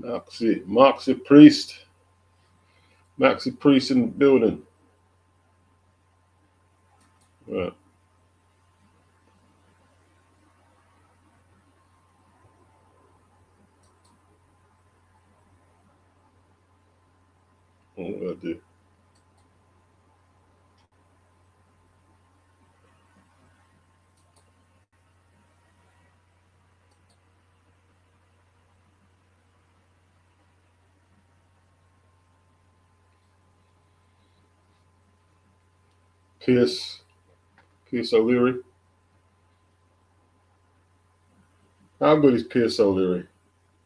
Maxi Priest. Maxi Priest in the building. Right. What do I do? Pierce. Pierce O'Leary. How good is Pierce O'Leary?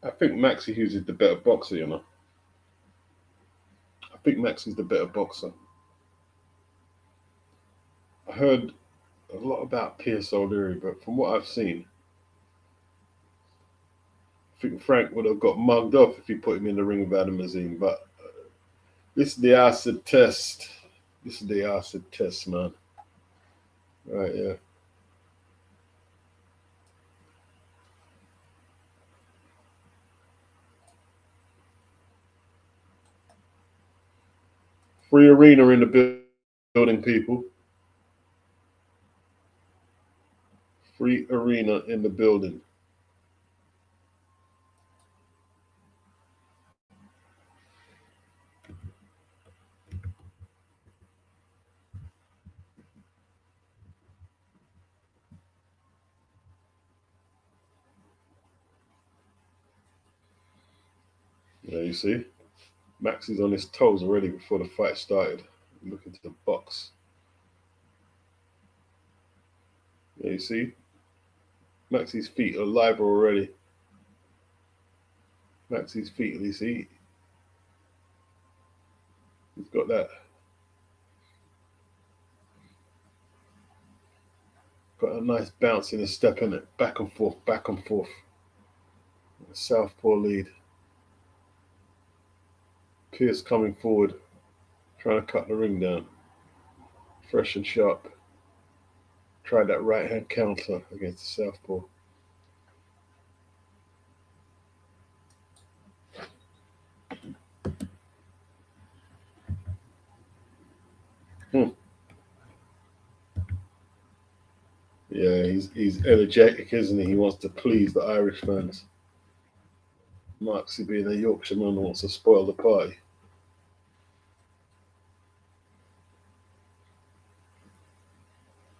I think Maxi Hughes is the better boxer, you know. I think Maxi's the better boxer. I heard a lot about Pierce O'Leary, but from what I've seen, I think Frank would have got mugged off if he put him in the ring with Adam Azim. But this is the acid test. This is the acid test, man. Right, yeah. Free arena in the building, people. Free arena in the building. Yeah, you see? Maxi's on his toes already before the fight started, looking to the box. Yeah, you see? Maxi's feet are live already. Maxi's feet, you see? He's got that. Got a nice bounce in his step in it. Back and forth, back and forth. Southpaw lead. Pierce coming forward, trying to cut the ring down. Fresh and sharp. Tried that right hand counter against the Southpaw. Yeah, he's energetic, isn't he? He wants to please the Irish fans. Maxi being a Yorkshireman wants to spoil the party.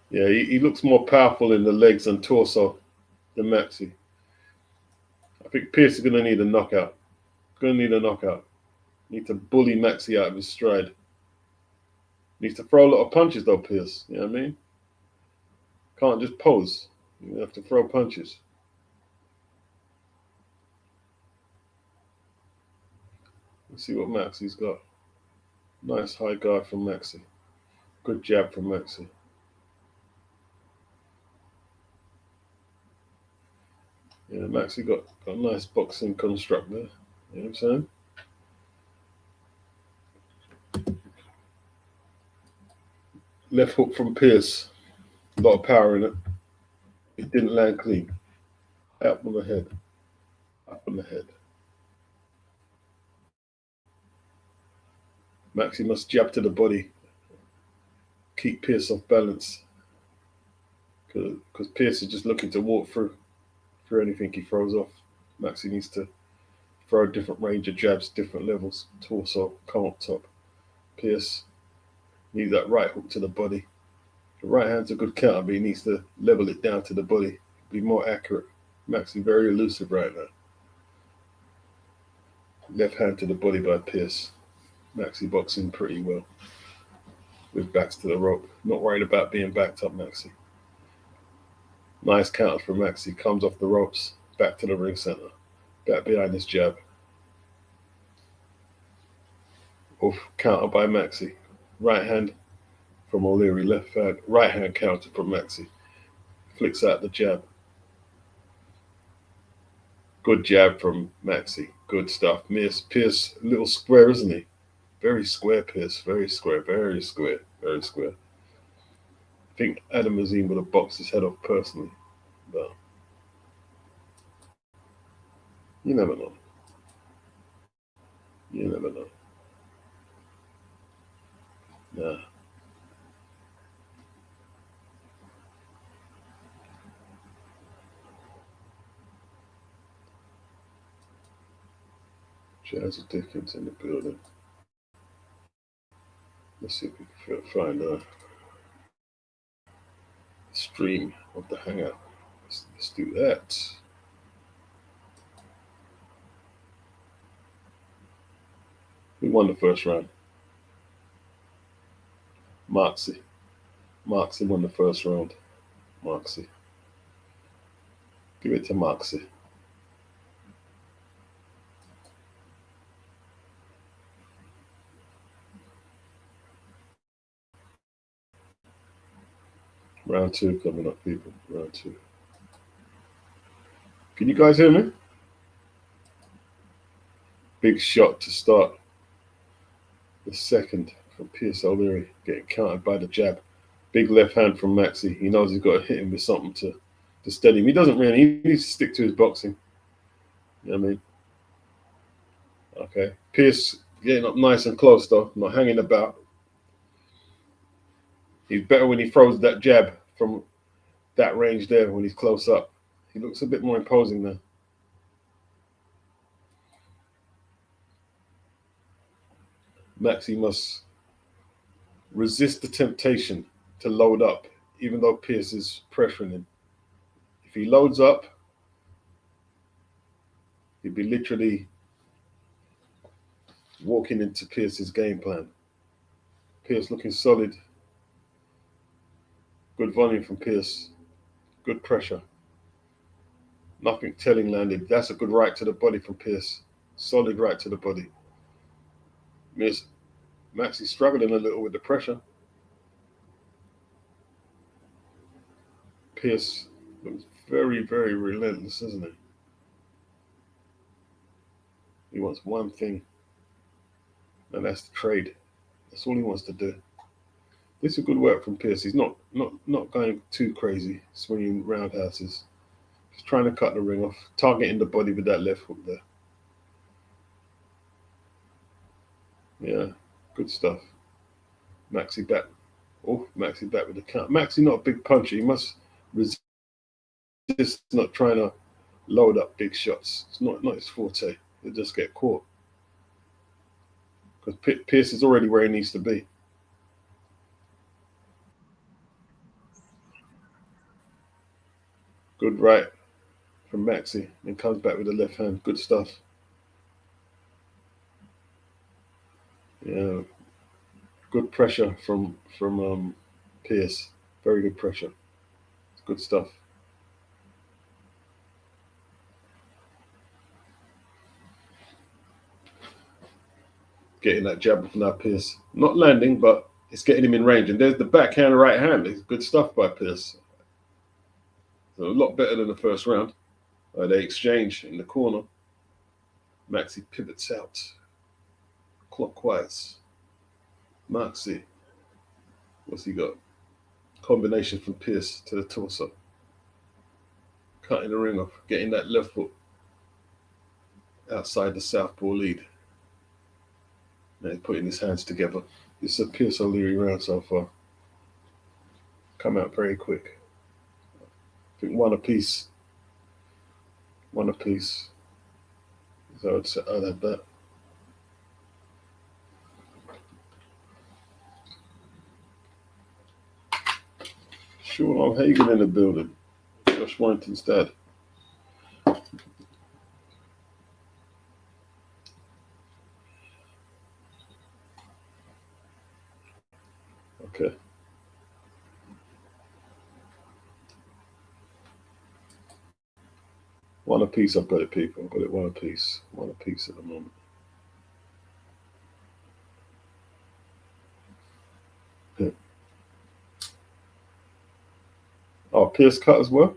Yeah, he looks more powerful in the legs and torso than Maxi. I think Pierce is going to need a knockout. Going to need a knockout. Need to bully Maxi out of his stride. Needs to throw a lot of punches though, Pierce. You know what I mean? Can't just pose. You have to throw punches. Let's see what Maxi's got. Nice high guard from Maxi. Good jab from Maxi. Yeah, Maxi got a nice boxing construct there. You know what I'm saying? Left hook from Pierce. A lot of power in it. It didn't land clean. Up on the head. Up on the head. Maxi must jab to the body. Keep Pierce off balance. Because Pierce is just looking to walk through anything he throws off. Maxi needs to throw a different range of jabs, different levels. Torso, come up top. Pierce needs that right hook to the body. The right hand's a good counter, but he needs to level it down to the body. Be more accurate. Maxi very elusive right now. Left hand to the body by Pierce. Maxi boxing pretty well. With backs to the rope. Not worried about being backed up, Maxi. Nice counter from Maxi. Comes off the ropes. Back to the ring center. Back behind his jab. Oof, counter by Maxi. Right hand from O'Leary. Left hand. Right hand counter from Maxi. Flicks out the jab. Good jab from Maxi. Good stuff. Pierce, a little square, isn't he? Very square, Pierce. Very square. Very square. Very square. I think Adam Azim would have boxed his head off personally. But you never know. You never know. Nah. Jazza Dickens in the building. Let's see if we can find a stream of the hangout. Let's do that. Who won the first round? Moxy. Moxy won the first round. Moxy. Give it to Moxy. Round two coming up, people. Round two. Can you guys hear me? Big shot to start the second from Pierce O'Leary, getting countered by the jab. Big left hand from Maxi. He knows he's got to hit him with something to steady him. He doesn't really. He needs to stick to his boxing. You know what I mean? Okay. Pierce getting up nice and close, though, not hanging about. He's better when he throws that jab from that range there when he's close up. He looks a bit more imposing now. Maxi must resist the temptation to load up, even though Pierce is pressuring him. If he loads up, he'd be literally walking into Pierce's game plan. Pierce looking solid. Good volume from Pierce. Good pressure. Nothing telling landed. That's a good right to the body from Pierce. Solid right to the body. Miss Maxi struggling a little with the pressure. Pierce looks very, very relentless, isn't he? He wants one thing, and that's to trade. That's all he wants to do. This is good work from Pierce. He's not going too crazy, swinging roundhouses. He's trying to cut the ring off, targeting the body with that left hook there. Yeah, good stuff. Maxi back. Oh, Maxi back with the count. Maxi not a big puncher. He must resist, not trying to load up big shots. It's not his forte. He'll just get caught. Because Pierce is already where he needs to be. Good right from Maxi. Then comes back with the left hand. Good stuff. Yeah. Good pressure from Pierce. Very good pressure. Good stuff. Getting that jab from that Pierce. Not landing, but it's getting him in range. And there's the backhand right hand. It's good stuff by Pierce. So a lot better than the first round. They exchange in the corner. Maxi pivots out. Clockwise. Maxi. What's he got? Combination from Pierce to the torso. Cutting the ring off. Getting that left foot outside the southpaw lead. Now he's putting his hands together. It's a Pierce O'Leary round so far. Come out very quick. I think one apiece. One apiece. So I'd have that. Sean Hagen in the building. Josh Warrington's dad. Okay. One apiece, I've got it, people. I've got it one apiece. One apiece at the moment. Yeah. Oh, Pierce cut as well.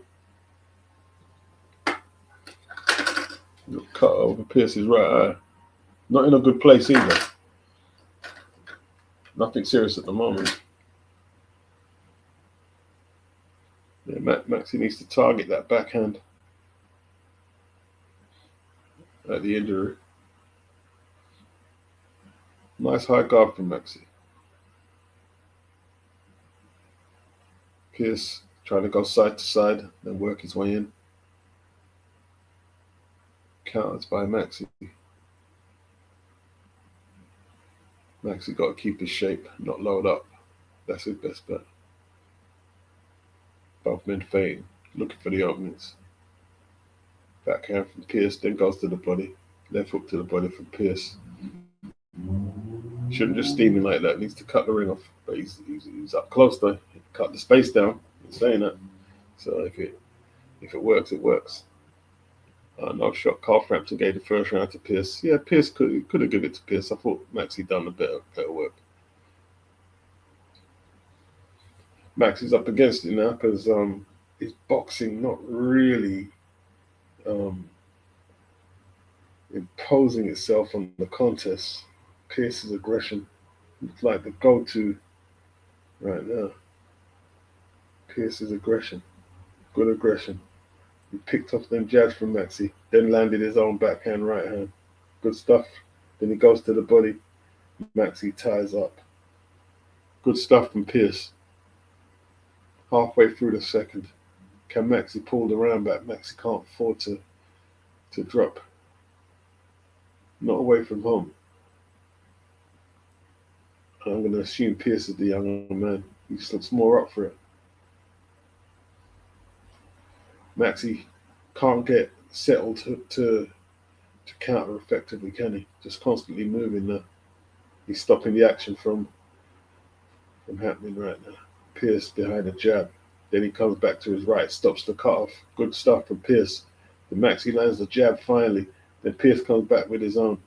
Cut over Pierce's right eye. Not in a good place either. Nothing serious at the moment. Yeah, Maxi needs to target that backhand at the injury. Nice high guard from Maxi. Pierce trying to go side to side, then work his way in. Counters by Maxi. Maxi got to keep his shape, not load up. That's his best bet. Both men feinting, looking for the openings. Backhand from Pierce, then goes to the body. Left hook to the body from Pierce. Shouldn't just steam him like that. Needs to cut the ring off. But he's up close though. Cut the space down. I'm saying that. So if it works, it works. No shot. Carl Frampton gave the first round to Pierce. Yeah, Pierce could have given it to Pierce. I thought Maxi done a better work. Maxi's up against it now because his boxing not really um, imposing itself on the contest. Pierce's aggression looks like the go-to right now. Pierce's aggression, good aggression. He picked off them jabs from Maxi, then landed his own backhand right hand. Good stuff. Then he goes to the body. Maxi ties up. Good stuff from Pierce. Halfway through the second, can Maxi pull the round back? Maxi can't afford to drop. Not away from home. I'm going to assume Pierce is the younger man. He just looks more up for it. Maxi can't get settled to counter effectively, can he? Just constantly moving there. He's stopping the action from happening right now. Pierce behind a jab. Then he comes back to his right, stops the cutoff. Good stuff from Pierce. Then Maxi lands the jab finally. Then Pierce comes back with his own.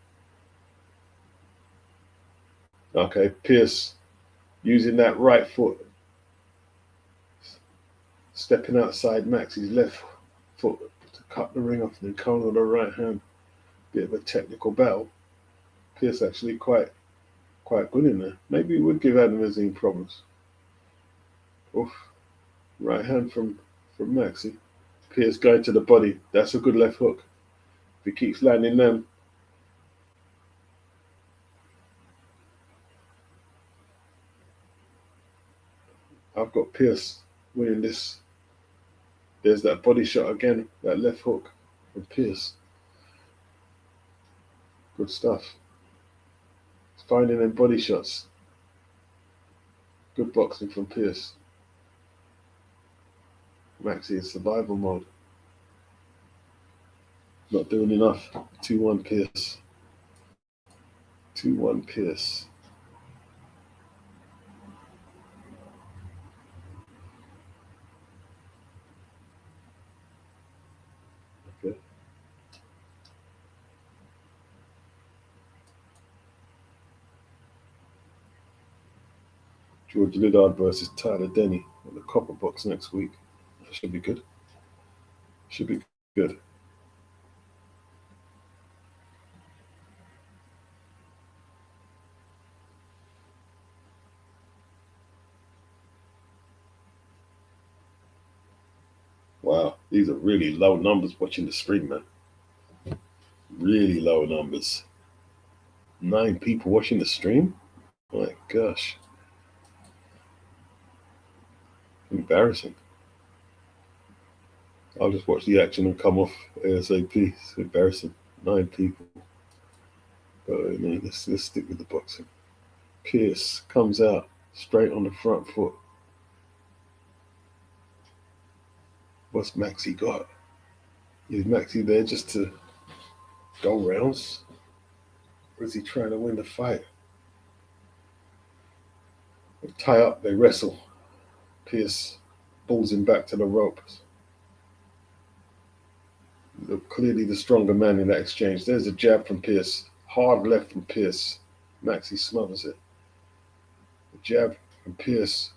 Okay, Pierce using that right foot. Stepping outside Maxi's left foot to cut the ring off and then counter the right hand. Bit of a technical battle. Pierce actually quite good in there. Maybe he would give Adam Azim problems. Oof. Right hand from Maxi. Pierce going to the body. That's a good left hook. If he keeps landing them. I've got Pierce winning this. There's that body shot again, that left hook from Pierce. Good stuff. He's finding them body shots. Good boxing from Pierce. Maxi in survival mode. Not doing enough. 2-1 Pierce. 2-1 Pierce. Okay. George Liddard versus Tyler Denny at the Copper Box next week. That should be good. Should be good. Wow, these are really low numbers watching the stream, man. Really low numbers. 9 people watching the stream? My gosh. Embarrassing. I'll just watch the action and come off ASAP. It's embarrassing. 9 people. But I mean, let's stick with the boxing. Pierce comes out straight on the front foot. What's Maxi got? Is Maxi there just to go rounds? Or is he trying to win the fight? They tie up, they wrestle. Pierce pulls him back to the ropes. Clearly the stronger man in that exchange. There's a jab from Pierce. Hard left from Pierce. Maxi smothers it. The jab from Pierce.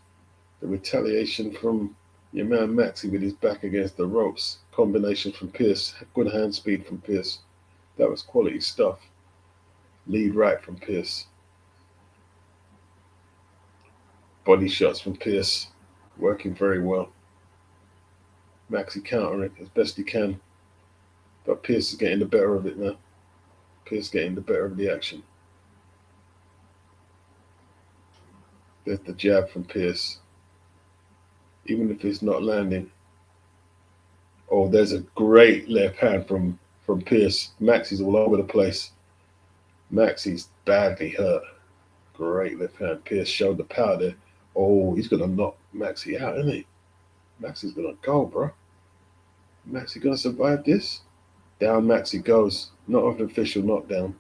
The retaliation from your man Maxi with his back against the ropes. Combination from Pierce. Good hand speed from Pierce. That was quality stuff. Lead right from Pierce. Body shots from Pierce. Working very well. Maxi countering as best he can. But Pierce is getting the better of it now. Pierce getting the better of the action. There's the jab from Pierce. Even if it's not landing. Oh, there's a great left hand from Pierce. Maxi's all over the place. Maxi's badly hurt. Great left hand. Pierce showed the power there. Oh, he's gonna knock Maxi out, isn't he? Maxi's gonna go, bro. Maxi gonna survive this? Down Maxi goes. Not an official knockdown,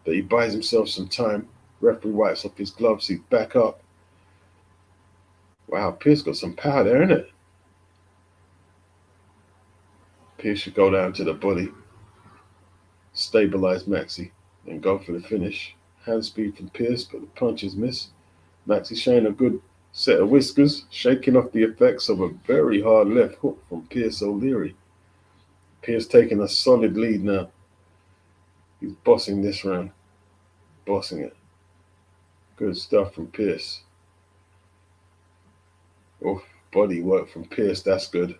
but he buys himself some time. Referee wipes up his gloves. He's back up. Wow, Pierce got some power there, isn't it? Pierce should go down to the body, stabilize Maxi, and go for the finish. Hand speed from Pierce, but the punches miss. Maxi showing a good set of whiskers, shaking off the effects of a very hard left hook from Pierce O'Leary. Pierce taking a solid lead now. He's bossing this round. Bossing it. Good stuff from Pierce. Oh, body work from Pierce, that's good.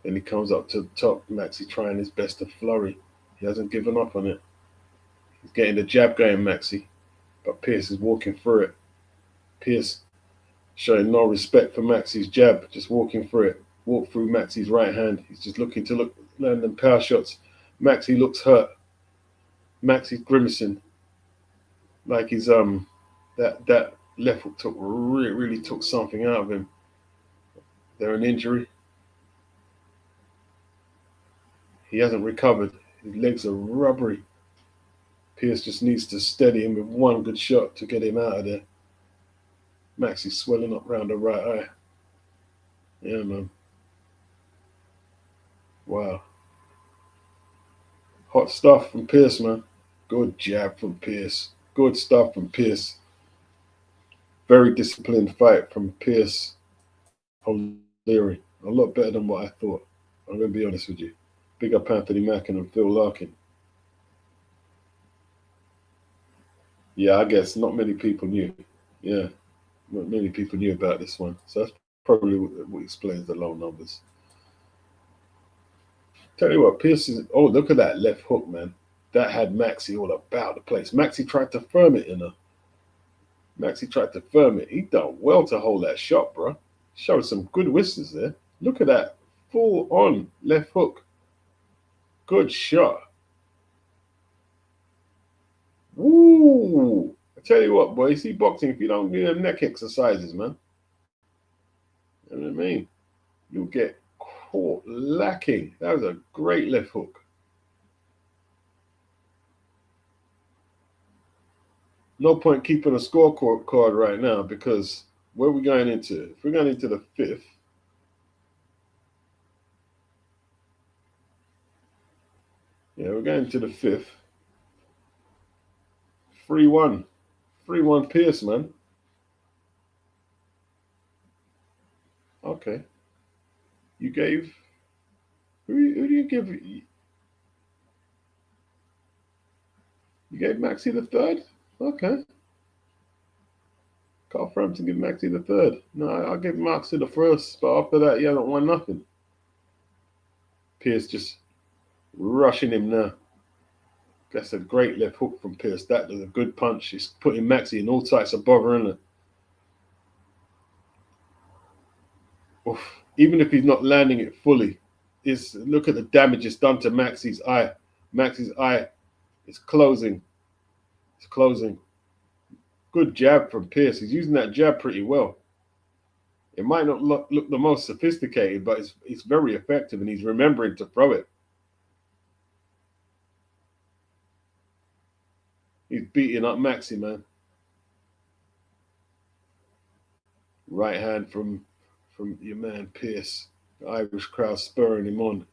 Then he comes up to the top. Maxi trying his best to flurry. He hasn't given up on it. He's getting the jab going, Maxi. But Pierce is walking through it. Pierce showing no respect for Maxi's jab, just walking through it. Walk through Maxi's right hand. He's just looking to land them power shots. Maxi looks hurt. Maxi's grimacing. Like he's that left hook really took something out of him. There an injury. He hasn't recovered. His legs are rubbery. Pierce just needs to steady him with one good shot to get him out of there. Maxi's swelling up round the right eye. Yeah, man. Wow. Hot stuff from Pierce, man. Good jab from Pierce. Good stuff from Pierce. Very disciplined fight from Pierce O'Leary. A lot better than what I thought. I'm going to be honest with you. Big up Anthony Mackin and Phil Larkin. Yeah, I guess not many people knew. Yeah, not many people knew about this one. So that's probably what explains the low numbers. Tell you what, Pierce is. Oh, look at that left hook, man. That had Maxi all about the place. Maxi tried to firm it in her. Maxi tried to firm it. He done well to hold that shot, bro. Showed some good whistles there. Look at that. Full on left hook. Good shot. Woo! I tell you what, boy, you see boxing, if you don't do them neck exercises, man. You know what I mean? You'll get caught lacking. That was a great left hook. No point keeping a scorecard right now because where are we going into? If we're going into the fifth, yeah, we're going to the fifth. 3-1. 3-1 Pierce, man. Okay. You gave. Who do you give? You gave Maxi the third? Okay. Carl Frampton give Maxi the third. No, I'll give Maxi the first, but after that, he hasn't won nothing. Pierce just rushing him now. That's a great left hook from Pierce. That was a good punch. He's putting Maxi in all types of bother, isn't it? Oof. Even if he's not landing it fully, look at the damage it's done to Maxi's eye. Maxi's eye is closing. It's closing. Good jab from Pierce. He's using that jab pretty well. It might not look the most sophisticated, but it's very effective, and he's remembering to throw it. He's beating up Maxi, man. Right hand from your man Pierce. The Irish crowd spurring him on.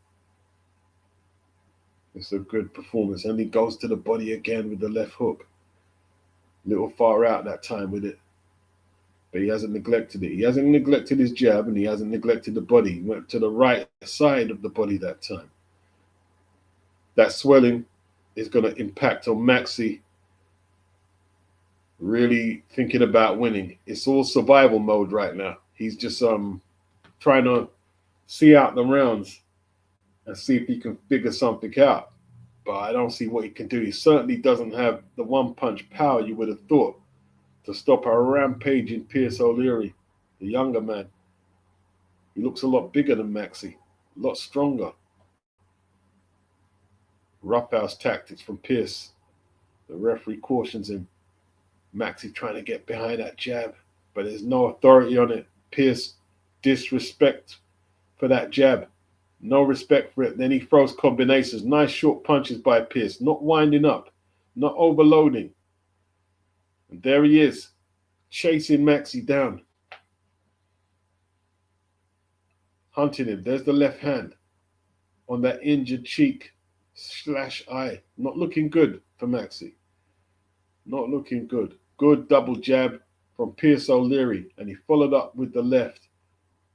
It's a good performance. And he goes to the body again with the left hook. A little far out that time with it. But he hasn't neglected it. He hasn't neglected his jab and he hasn't neglected the body. He went to the right side of the body that time. That swelling is going to impact on Maxi really thinking about winning. It's all survival mode right now. He's just trying to see out the rounds and see if he can figure something out. But I don't see what he can do. He certainly doesn't have the one punch power you would have thought. to stop a rampaging Pierce O'Leary, the younger man. He looks a lot bigger than Maxi, a lot stronger. Roughhouse tactics from Pierce. The referee cautions him. Maxi trying to get behind that jab, but there's no authority on it. Pierce, disrespect for that jab. No respect for it. Then he throws combinations. Nice short punches by Pierce. Not winding up. Not overloading. And there he is. Chasing Maxi down. Hunting him. There's the left hand. On that injured cheek. / eye. Not looking good for Maxi. Not looking good. Good double jab from Pierce O'Leary. And he followed up with the left.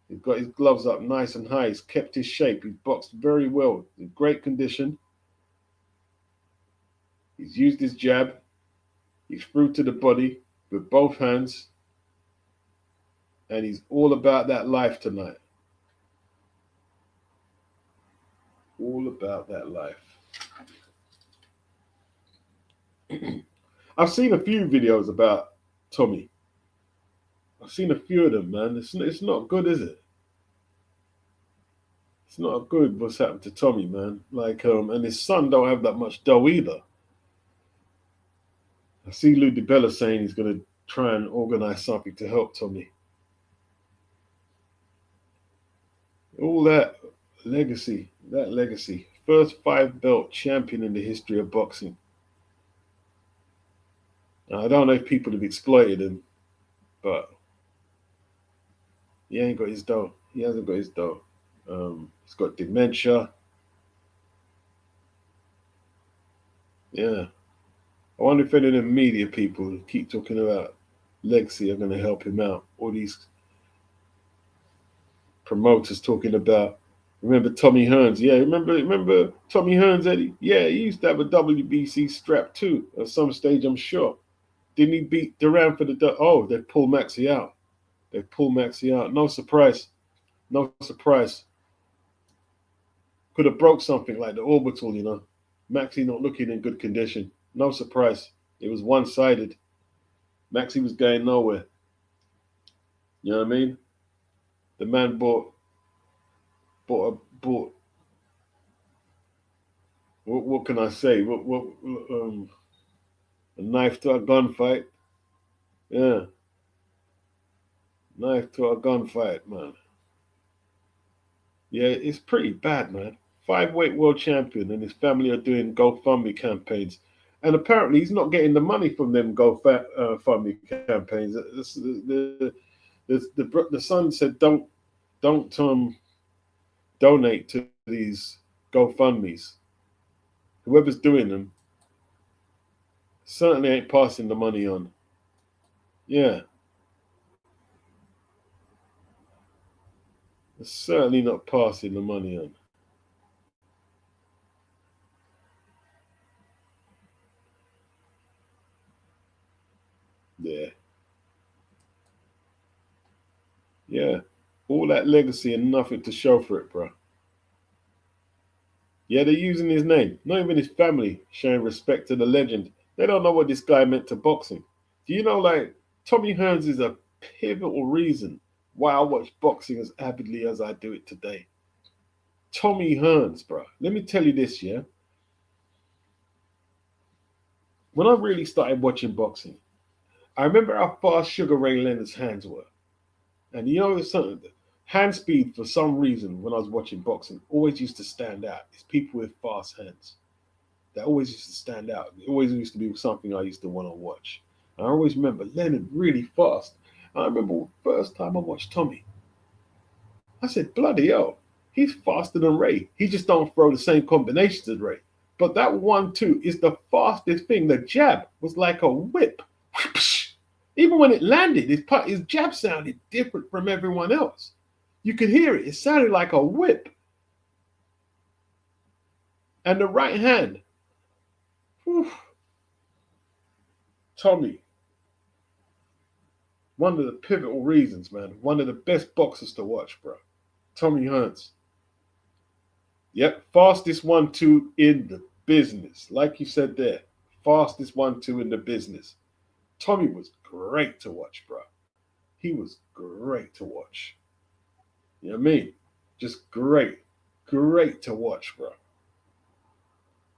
He's got his gloves up nice and high. He's kept his shape. He's boxed very well. In great condition. He's used his jab. He's through to the body with both hands. And he's all about that life tonight. All about that life. I've seen a few videos about Tommy. I've seen a few of them, man. It's not good, is it? It's not good what's happened to Tommy, man. And his son don't have that much dough either. I see Lou DiBella saying he's going to try and organize something to help Tommy. All that legacy. First 5-belt champion in the history of boxing. Now, I don't know if people have exploited him, but he ain't got his dough. He hasn't got his dough. He's got dementia. Yeah. I wonder if any of the media people who keep talking about legacy are going to help him out. All these promoters talking about, remember Tommy Hearns? Yeah, remember Tommy Hearns, Eddie? Yeah, he used to have a WBC strap too at some stage, I'm sure. Didn't he beat Duran for the... Oh, they've pulled Maxi out. No surprise. Could have broke something like the orbital, you know. Maxi not looking in good condition. No surprise. It was one-sided. Maxi was going nowhere. You know what I mean? The man bought what can I say? A knife to a gunfight. Yeah. Knife to a gunfight, man. Yeah, it's pretty bad, man. 5-weight world champion and his family are doing GoFundMe campaigns. And apparently he's not getting the money from them GoFundMe campaigns. The son said don't donate to these GoFundMes. Whoever's doing them certainly ain't passing the money on. Yeah. It's certainly not passing the money on. Yeah. Yeah. All that legacy and nothing to show for it, bro. Yeah, they're using his name. Not even his family showing respect to the legend. They don't know what this guy meant to boxing. Do you know, Tommy Hearns is a pivotal reason why I watch boxing as avidly as I do it today. Tommy Hearns, bro. Let me tell you this, yeah? When I really started watching boxing, I remember how fast Sugar Ray Leonard's hands were. And you know, something, hand speed, for some reason, when I was watching boxing, always used to stand out. It's people with fast hands. That always used to stand out. It always used to be something I used to want to watch. And I always remember Leonard really fast. I remember the first time I watched Tommy, I said, bloody hell, he's faster than Ray. He just don't throw the same combinations as Ray. But that 1-2 is the fastest thing. The jab was like a whip. Even when it landed, his jab sounded different from everyone else. You could hear it. It sounded like a whip. And the right hand. Whew. Tommy. One of the pivotal reasons, man. One of the best boxers to watch, bro. Tommy Hearns. Yep, fastest 1-2 in the business. Like you said there. Fastest 1-2 in the business. Tommy was great to watch, bro. He was great to watch. You know what I mean? Just great. Great to watch, bro.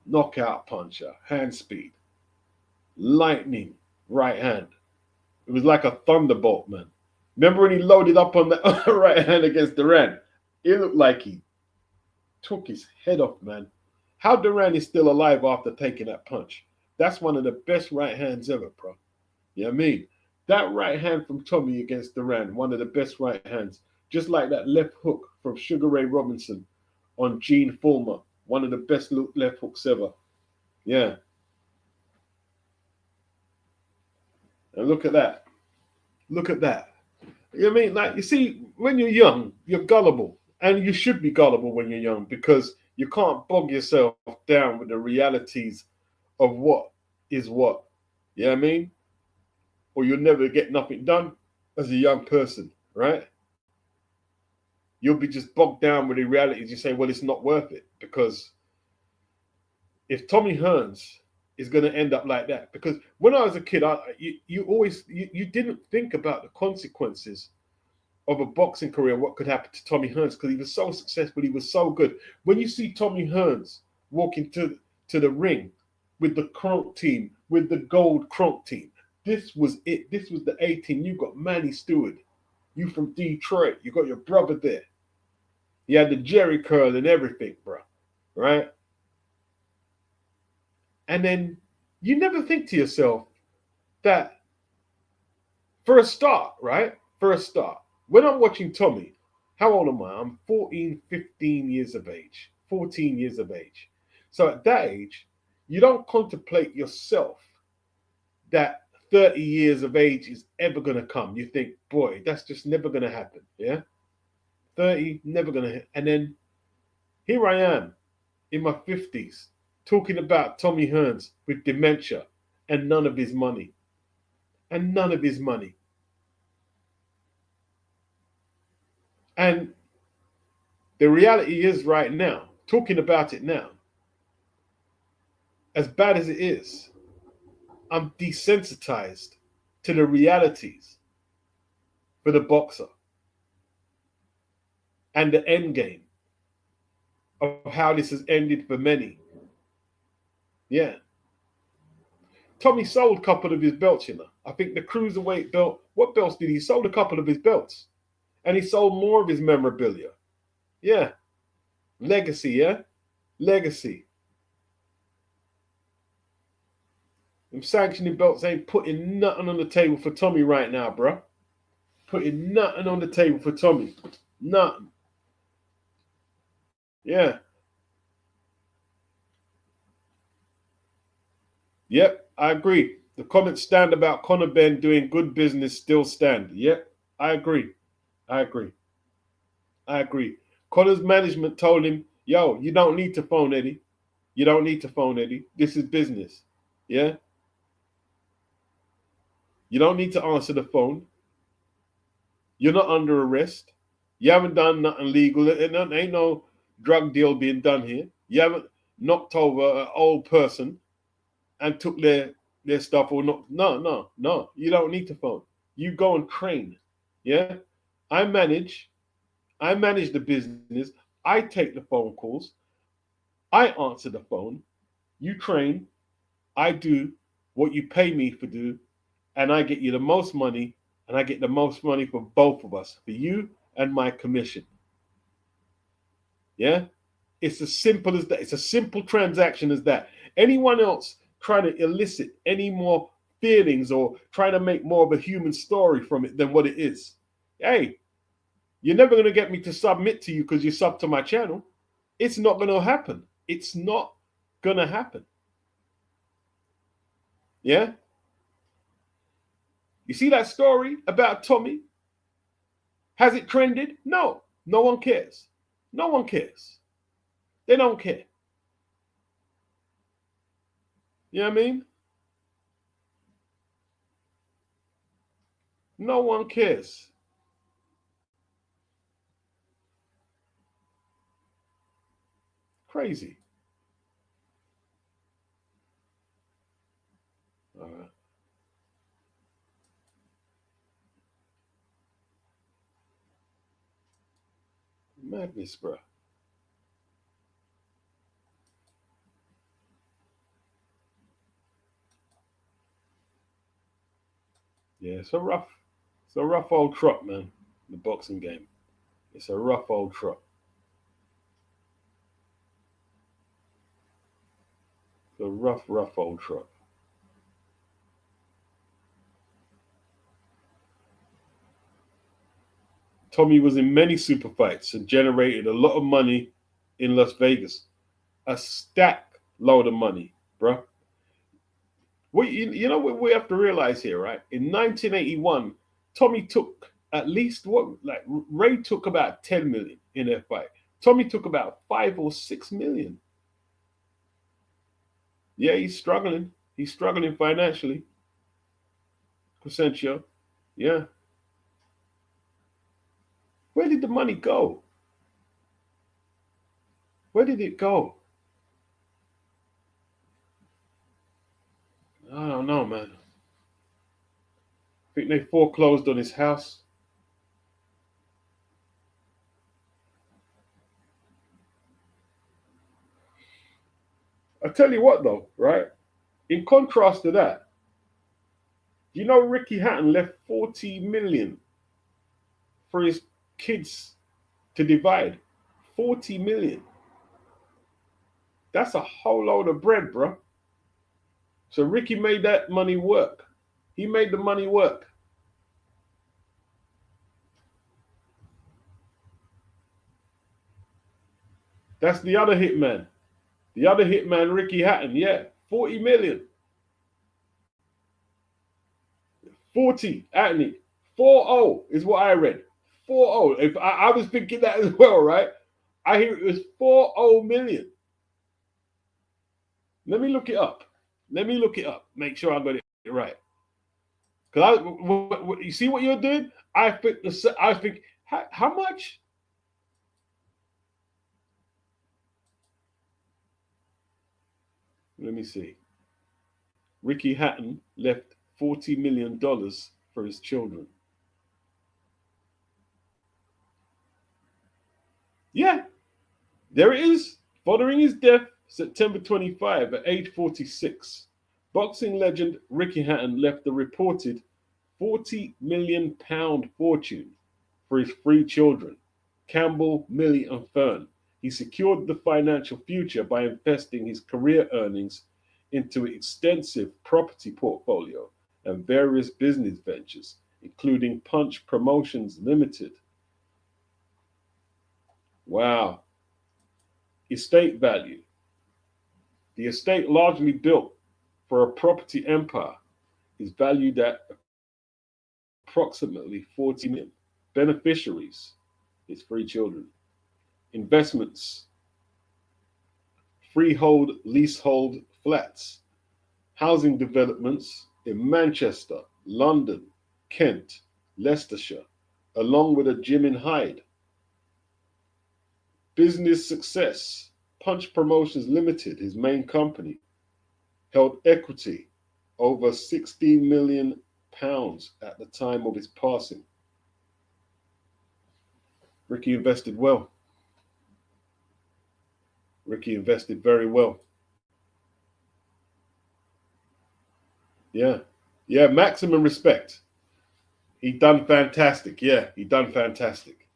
Knockout puncher, hand speed, lightning, right hand. It was like a thunderbolt, man. Remember when he loaded up on the right hand against Duran? It looked like he took his head off, man. How Duran is still alive after taking that punch? That's one of the best right hands ever, bro. You know what I mean? That right hand from Tommy against Duran, one of the best right hands. Just like that left hook from Sugar Ray Robinson on Gene Fulmer, one of the best left hooks ever. Yeah. And look at that. Look at that. You know what I mean? Like, you see, when you're young, you're gullible. And you should be gullible when you're young because you can't bog yourself down with the realities of what is what. You know what I mean? Or you'll never get nothing done as a young person, right? You'll be just bogged down with the realities. You say, well, it's not worth it. Because if Tommy Hearns is going to end up like that, because when I was a kid, you didn't think about the consequences of a boxing career, what could happen to Tommy Hearns, because he was so successful, he was so good. When you see Tommy Hearns walking to the ring with the Kronk team, with the gold Kronk team, this was it. This was the A team. You got Manny Stewart, you from Detroit, you got your brother there. You had the Jerry curl and everything, bro, right? And then you never think to yourself that for a start, right? For a start, when I'm watching Tommy, how old am I? I'm 14, 15 years of age, 14 years of age. So at that age, you don't contemplate yourself that 30 years of age is ever going to come. You think, boy, that's just never going to happen. Yeah. 30, never going to hit. And then here I am in my 50s talking about Tommy Hearns with dementia and none of his money. And none of his money. And the reality is right now, talking about it now, as bad as it is, I'm desensitized to the realities for the boxer and the end game of how this has ended for many. Yeah. Tommy sold a couple of his belts, you know. I think the cruiserweight belt, what belts did he? He sold a couple of his belts. And he sold more of his memorabilia. Yeah. Legacy, yeah? Legacy. Them sanctioning belts ain't putting nothing on the table for Tommy right now, bro. Putting nothing on the table for Tommy. Nothing. Yeah. Yep, I agree. The comments stand about Conor Ben doing good business still stand. Yep, I agree. I agree. I agree. Conor's management told him, yo, you don't need to phone Eddie. You don't need to phone Eddie. This is business. Yeah? You don't need to answer the phone. You're not under arrest. You haven't done nothing legal. There ain't no drug deal being done here. You haven't knocked over an old person and took their stuff or not. No. You don't need to phone. You go and train. Yeah? I manage the business. I take the phone calls. I answer the phone. You train. I do what you pay me for do. And I get you the most money. And I get the most money for both of us. For you and my commission. Yeah? It's as simple as that. It's a simple transaction as that. Anyone else trying to elicit any more feelings or trying to make more of a human story from it than what it is. Hey, you're never going to get me to submit to you because you sub to my channel. It's not going to happen. It's not going to happen. Yeah? You see that story about Tommy? Has it trended? No. No one cares. No one cares. They don't care. You know what I mean? No one cares. Crazy. All right. Madness, bro. Yeah, it's a rough old trot, man. The boxing game. It's a rough old trot. It's a rough old trot. Tommy was in many super fights and generated a lot of money in Las Vegas. A stack load of money, bro. You know what we have to realize here, right? In 1981, Tommy took at least what like Ray took about 10 million in their fight. Tommy took about 5 or 6 million. Yeah, he's struggling. He's struggling financially. Crescencio. Yeah. Where did the money go? Where did it go? I don't know, man. I think they foreclosed on his house. I tell you what, though, right? In contrast to that, you know Ricky Hatton left 40 million for his kids to divide. 40 million. That's a whole load of bread, bro. So Ricky made that money work. He made the money work. That's the other hitman. The other hitman, Ricky Hatton. Yeah, 40 million. 40, Anthony. 40 is what I read. 40. If I was thinking that as well, right? I hear it was 40 million. Let me look it up. Let me look it up. Make sure I got it right. Because you see what you're doing? I think how much? Let me see. Ricky Hatton left $40 million for his children. Yeah, there it is. Following his death, September 25, at age 46, boxing legend Ricky Hatton left the reported £40 million fortune for his three children, Campbell, Millie, and Fern. He secured the financial future by investing his career earnings into an extensive property portfolio and various business ventures, including Punch Promotions Limited. Wow. Estate value. The estate, largely built for a property empire, is valued at approximately 40 million. Beneficiaries, his three children. Investments, freehold, leasehold flats, housing developments in Manchester, London, Kent, Leicestershire, along with a gym in Hyde. Business success, Punch Promotions Limited, his main company, held equity over £16 million at the time of his passing. Ricky invested well. Ricky invested very well. Yeah. Yeah, maximum respect. He done fantastic. Yeah, he done fantastic.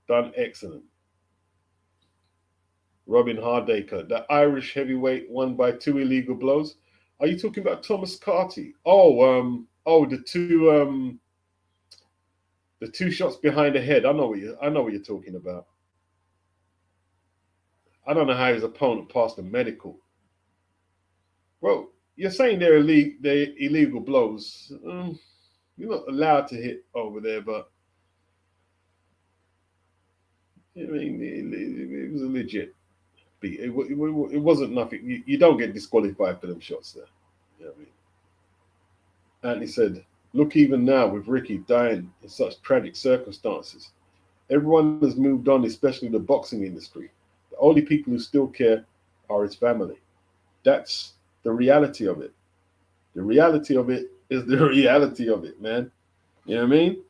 Done excellent. Robin Hardaker, the Irish heavyweight, won by 2 illegal blows. Are you talking about Thomas Carty? The two shots behind the head. I know what you're talking about. I don't know how his opponent passed the medical. Well, you're saying they're illegal blows. You're not allowed to hit over there, but I mean, it was a legit beat. It wasn't nothing. You don't get disqualified for them shots there. You know what I mean? Anthony said, "Look, even now with Ricky dying in such tragic circumstances, everyone has moved on, especially the boxing industry. The only people who still care are his family. That's the reality of it. The reality of it is the reality of it, man. You know what I mean?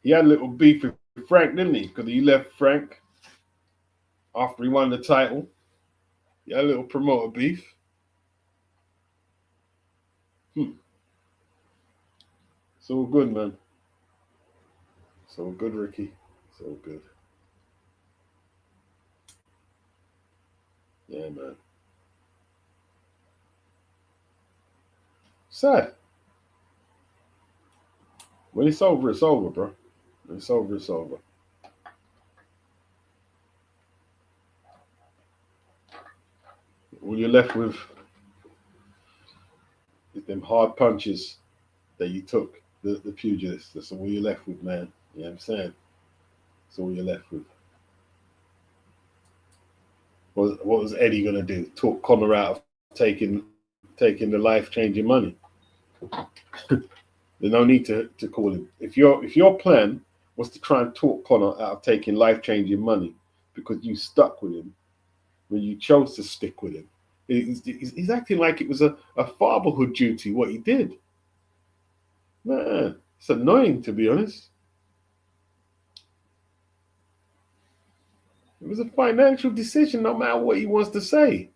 He had a little beef with Frank, didn't he? Because he left Frank after he won the title. He had a little promoter beef. It's all good, man. It's all good, Ricky. It's all good. Yeah, man. Sad. When it's over, bro. When it's over, it's over. All you're left with is them hard punches that you took, the pugilists. That's all you're left with, man. You know what I'm saying? That's all you're left with. What was Eddie gonna do? Talk Connor out of taking the life changing money? There's no need to call him. If your plan was to try and talk Connor out of taking life changing money because you stuck with him when you chose to stick with him, he's acting like it was a fatherhood duty what he did. Man, it's annoying, to be honest. It was a financial decision, no matter what he wants to say.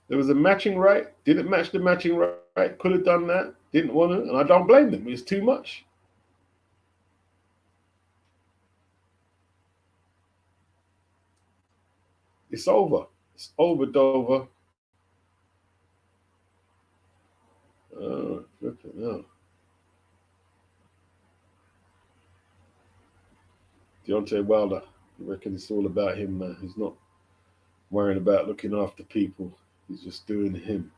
There was a matching right, didn't match the matching right, could have done that, didn't want to, and I don't blame them. It's too much. It's over. It's over, Dover. Oh, flipping hell. Deontay Wilder, I reckon it's all about him, man. He's not worrying about looking after people. He's just doing him.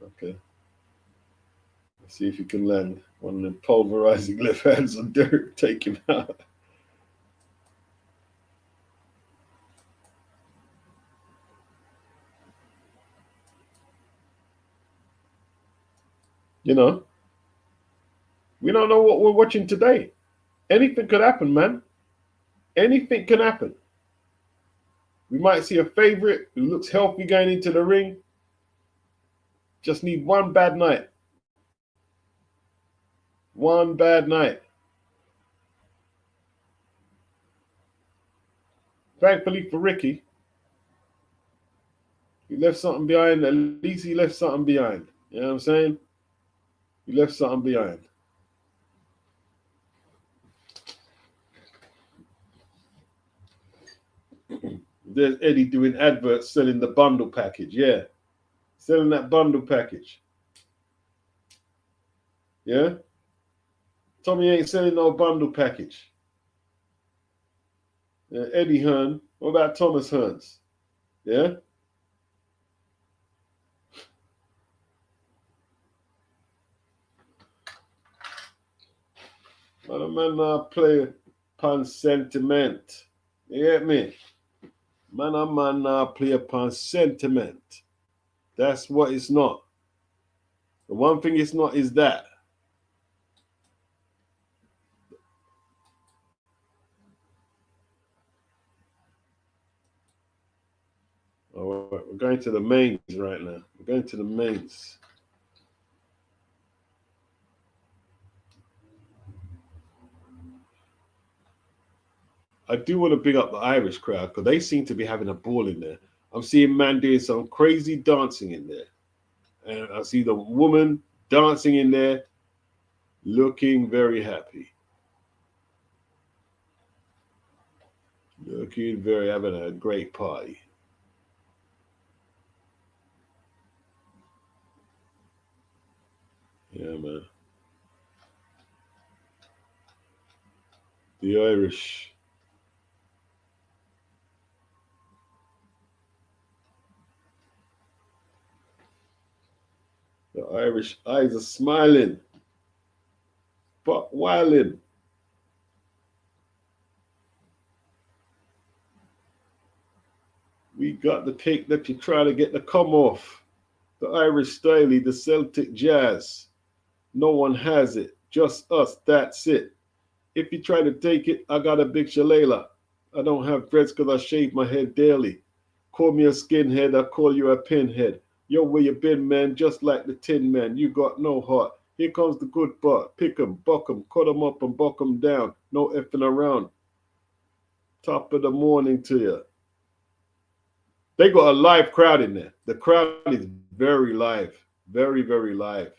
Okay. Let's see if he can land one of them pulverizing left hands on Derek, take him out. You know, we don't know what we're watching today. Anything could happen, man. Anything can happen. We might see a favorite who looks healthy going into the ring. Just need one bad night. One bad night. Thankfully for Ricky, he left something behind. At least he left something behind. You know what I'm saying? He left something behind. There's Eddie doing adverts selling the bundle package. Yeah. Selling that bundle package. Yeah? Tommy ain't selling no bundle package. Yeah, Eddie Hearn. What about Thomas Hearns? Yeah? Man, play upon sentiment. You get me? Man, play upon sentiment. That's what it's not. The one thing it's not is that. All right, we're going to the mains right now. We're going to the mains. I do want to big up the Irish crowd because they seem to be having a ball in there. I'm seeing man doing some crazy dancing in there. And I see the woman dancing in there looking very happy. Looking very, having a great party. Yeah, man. The Irish. The Irish eyes are smiling, but wilding. We got the cake that you try to get the Comm off. The Irish stylie, the Celtic jazz. No one has it, just us, that's it. If you try to take it, I got a big shillelagh. I don't have dreads because I shave my head daily. Call me a skinhead, I call you a pinhead. Yo, where you been, man? Just like the Tin Man. You got no heart. Here comes the good part. Pick 'em, buck 'em, cut 'em up and buck 'em down. No effing around. Top of the morning to you. They got a live crowd in there. The crowd is very live. Very, very live.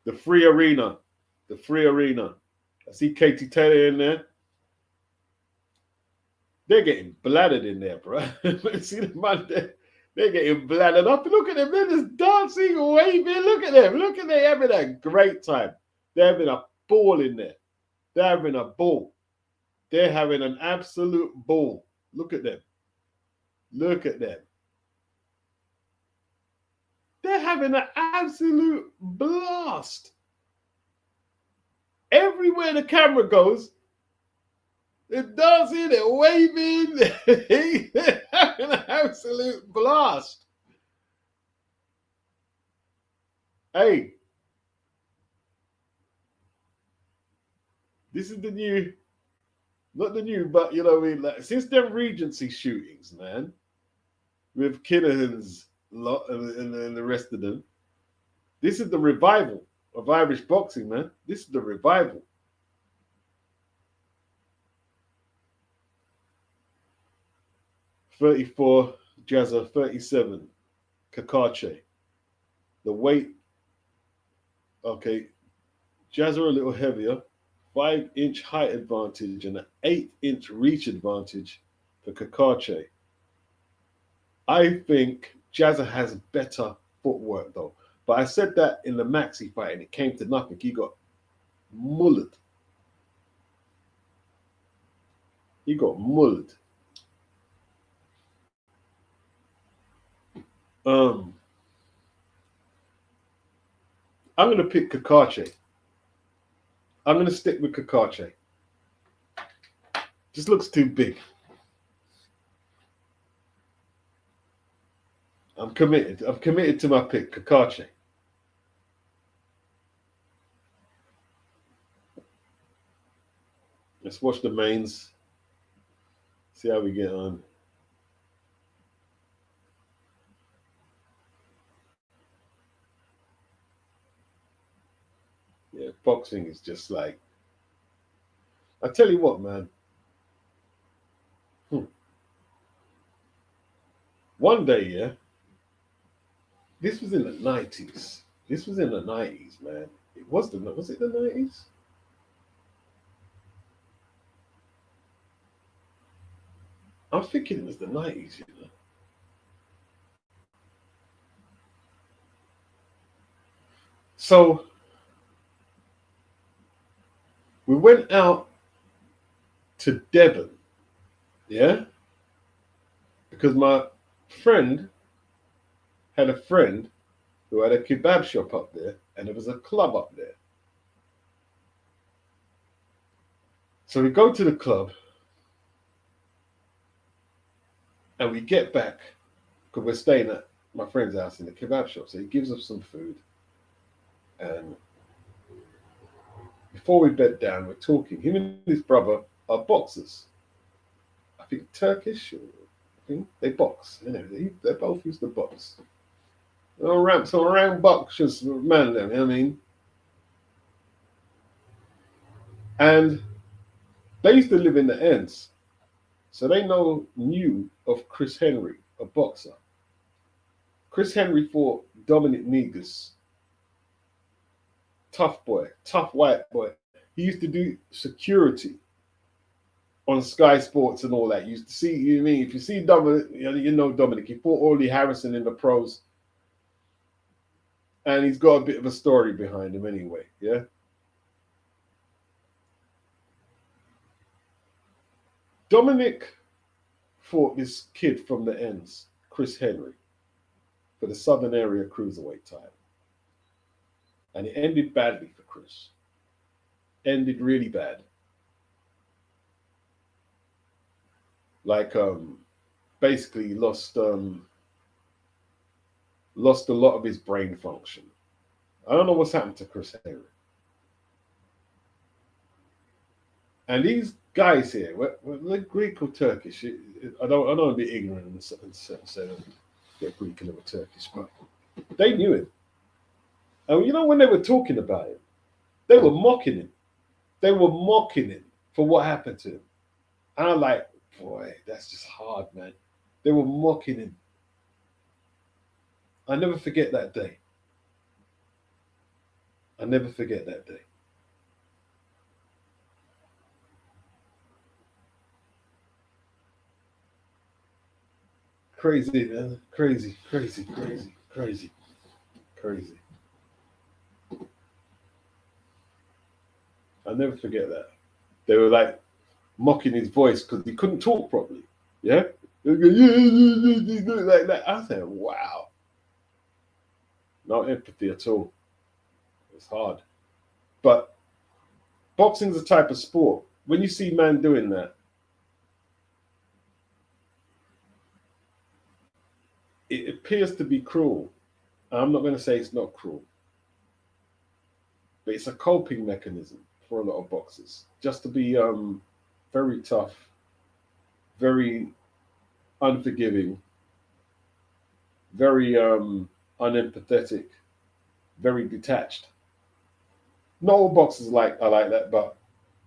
The free arena. The free arena. I see Katie Taylor in there. They're getting bladdered in there, bro. See the man there? They're getting bladdered up. Look at them. They're just dancing, waving. Look at them. Look at them having a great time. They're having a ball in there. They're having a ball. They're having an absolute ball. Look at them. Look at them. They're having an absolute blast. Everywhere the camera goes, they're dancing, they're waving, they're having an absolute blast. Hey, this is the new, not the new, but you know what I mean? Like, since them Regency shootings, man, with Kinahan's lot and the rest of them, this is the revival of Irish boxing, man. This is the revival. $34, Jazza, 37, Cacace. The weight, okay, Jazza a little heavier, 5-inch height advantage and an 8-inch reach advantage for Cacace. I think Jazza has better footwork though. But I said that in the Maxi fight and it came to nothing. He got mullered. He got mullered. I'm going to pick Cacace. I'm going to stick with Cacace. Just looks too big. I'm committed. I'm committed to my pick, Cacace. Let's watch the mains. See how we get on. Yeah, boxing is just like, I tell you what, man. One day, yeah, this was in the 90s. This was in the 90s, man. Was it the 90s? I'm thinking it was the 90s, you know. So we went out to Devon, yeah, because my friend had a friend who had a kebab shop up there, and there was a club up there. So we go to the club, and we get back because we're staying at my friend's house in the kebab shop. So he gives us some food, and before we bed down, we're talking. Him and his brother are boxers. I think Turkish, or I think they box. You know, they both used to box. Some around boxers, man, you know what I mean? And they used to live in the ends. So they knew of Chris Henry, a boxer. Chris Henry fought Dominic Negus. Tough boy, tough white boy. He used to do security on Sky Sports and all that. You used to see, you mean, if you see Dominic, you know Dominic. He fought Orly Harrison in the pros. And he's got a bit of a story behind him anyway, yeah? Dominic fought this kid from the ends, Chris Henry, for the Southern Area Cruiserweight title. And it ended badly for Chris. Ended really bad. Like, basically lost a lot of his brain function. I don't know what's happened to Chris Henry. And these guys here, were Greek or Turkish? I don't want to be ignorant and say that they're Greek and they were Turkish, but they knew him. And you know when they were talking about him, they were mocking him. They were mocking him for what happened to him. And I'm like, boy, that's just hard, man. They were mocking him. I never forget that day. I never forget that day. Crazy, man. Crazy, crazy, crazy, crazy, crazy. I never forget that. They were like mocking his voice because he couldn't talk properly. Yeah? Like that. I said, wow. No empathy at all. It's hard. But boxing's a type of sport. When you see man doing that, it appears to be cruel. I'm not going to say it's not cruel, but it's a coping mechanism for a lot of boxers. Just to be very tough, very unforgiving, very unempathetic, very detached. Not all boxers are like that, but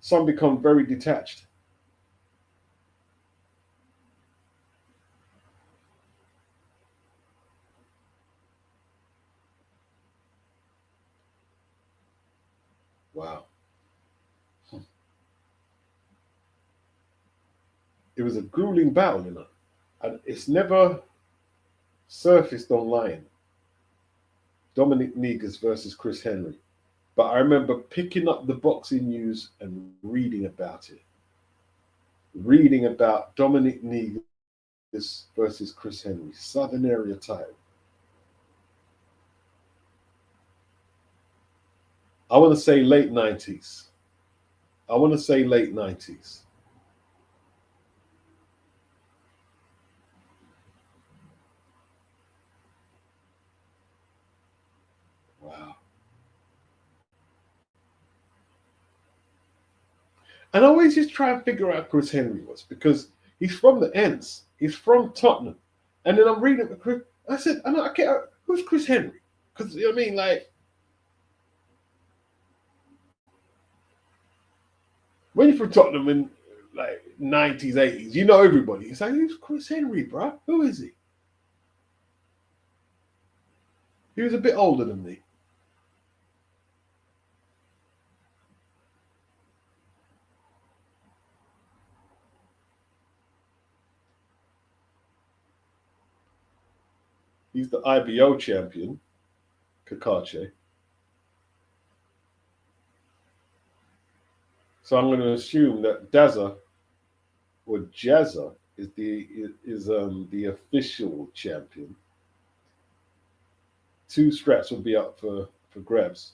some become very detached. Wow. It was a grueling battle, you know. And it's never surfaced online. Dominic Negus versus Chris Henry. But I remember picking up the boxing news and reading about it. Reading about Dominic Negus versus Chris Henry, Southern area title. I want to say late 90s. I want to say late 90s. Wow. And I always just try and figure out who Chris Henry was because he's from the ends. He's from Tottenham. And then I'm reading it. I said, I can't, who's Chris Henry? Because, you know what I mean? Like, when you're from Tottenham in like 90s, 80s, you know everybody. It's like, who's Chris Henry, bro? Who is he? He was a bit older than me. He's the IBO champion, Cacace. So I'm going to assume that Jazza is the official champion. Two straps will be up for grabs,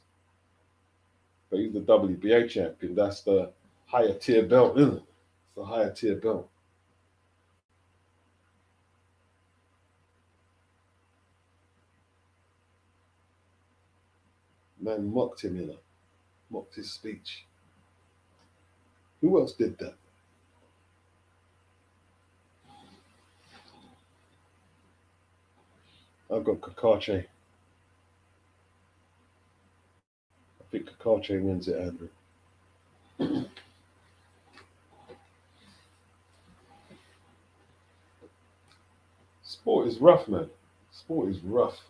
but he's the WBA champion. That's the higher tier belt, isn't it? It's the higher tier belt. Man mocked him, you know, mocked his speech. Who else did that? I've got Cacace. I think Cacace wins it, Andrew. Sport is rough, man. Sport is rough.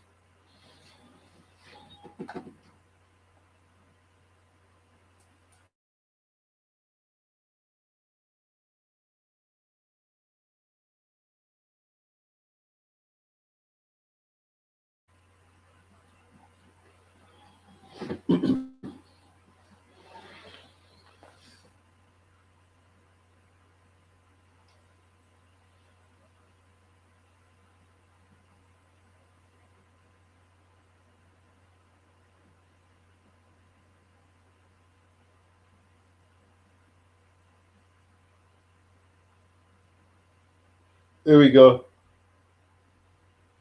Here we go.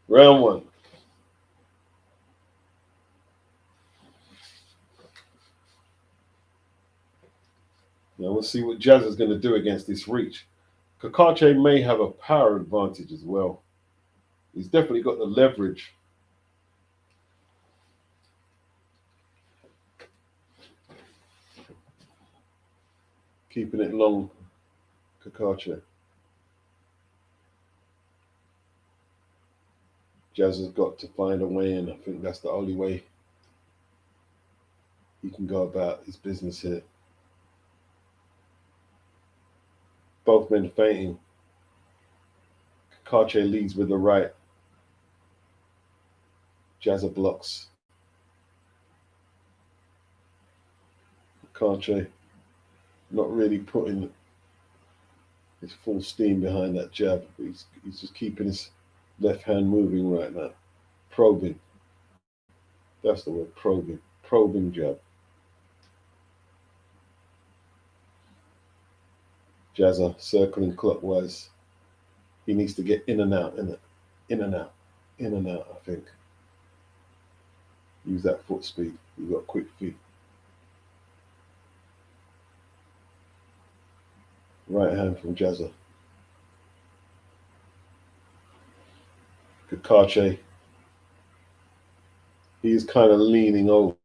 Round one. Now we'll see what Jazza's going to do against this reach. Cacace may have a power advantage as well. He's definitely got the leverage. Keeping it long, Cacace. Jazza's got to find a way in. I think that's the only way he can go about his business here. Both men fainting. Cacace leads with the right. Jazza blocks. Cacace not really putting his full steam behind that jab. He's just keeping his left hand moving right now. Probing. That's the word, probing. Probing jab. Jazza circling clockwise. He needs to get in and out, innit? In and out. In and out, I think. Use that foot speed. You've got quick feet. Right hand from Jazza. Cacace. He's kind of leaning over.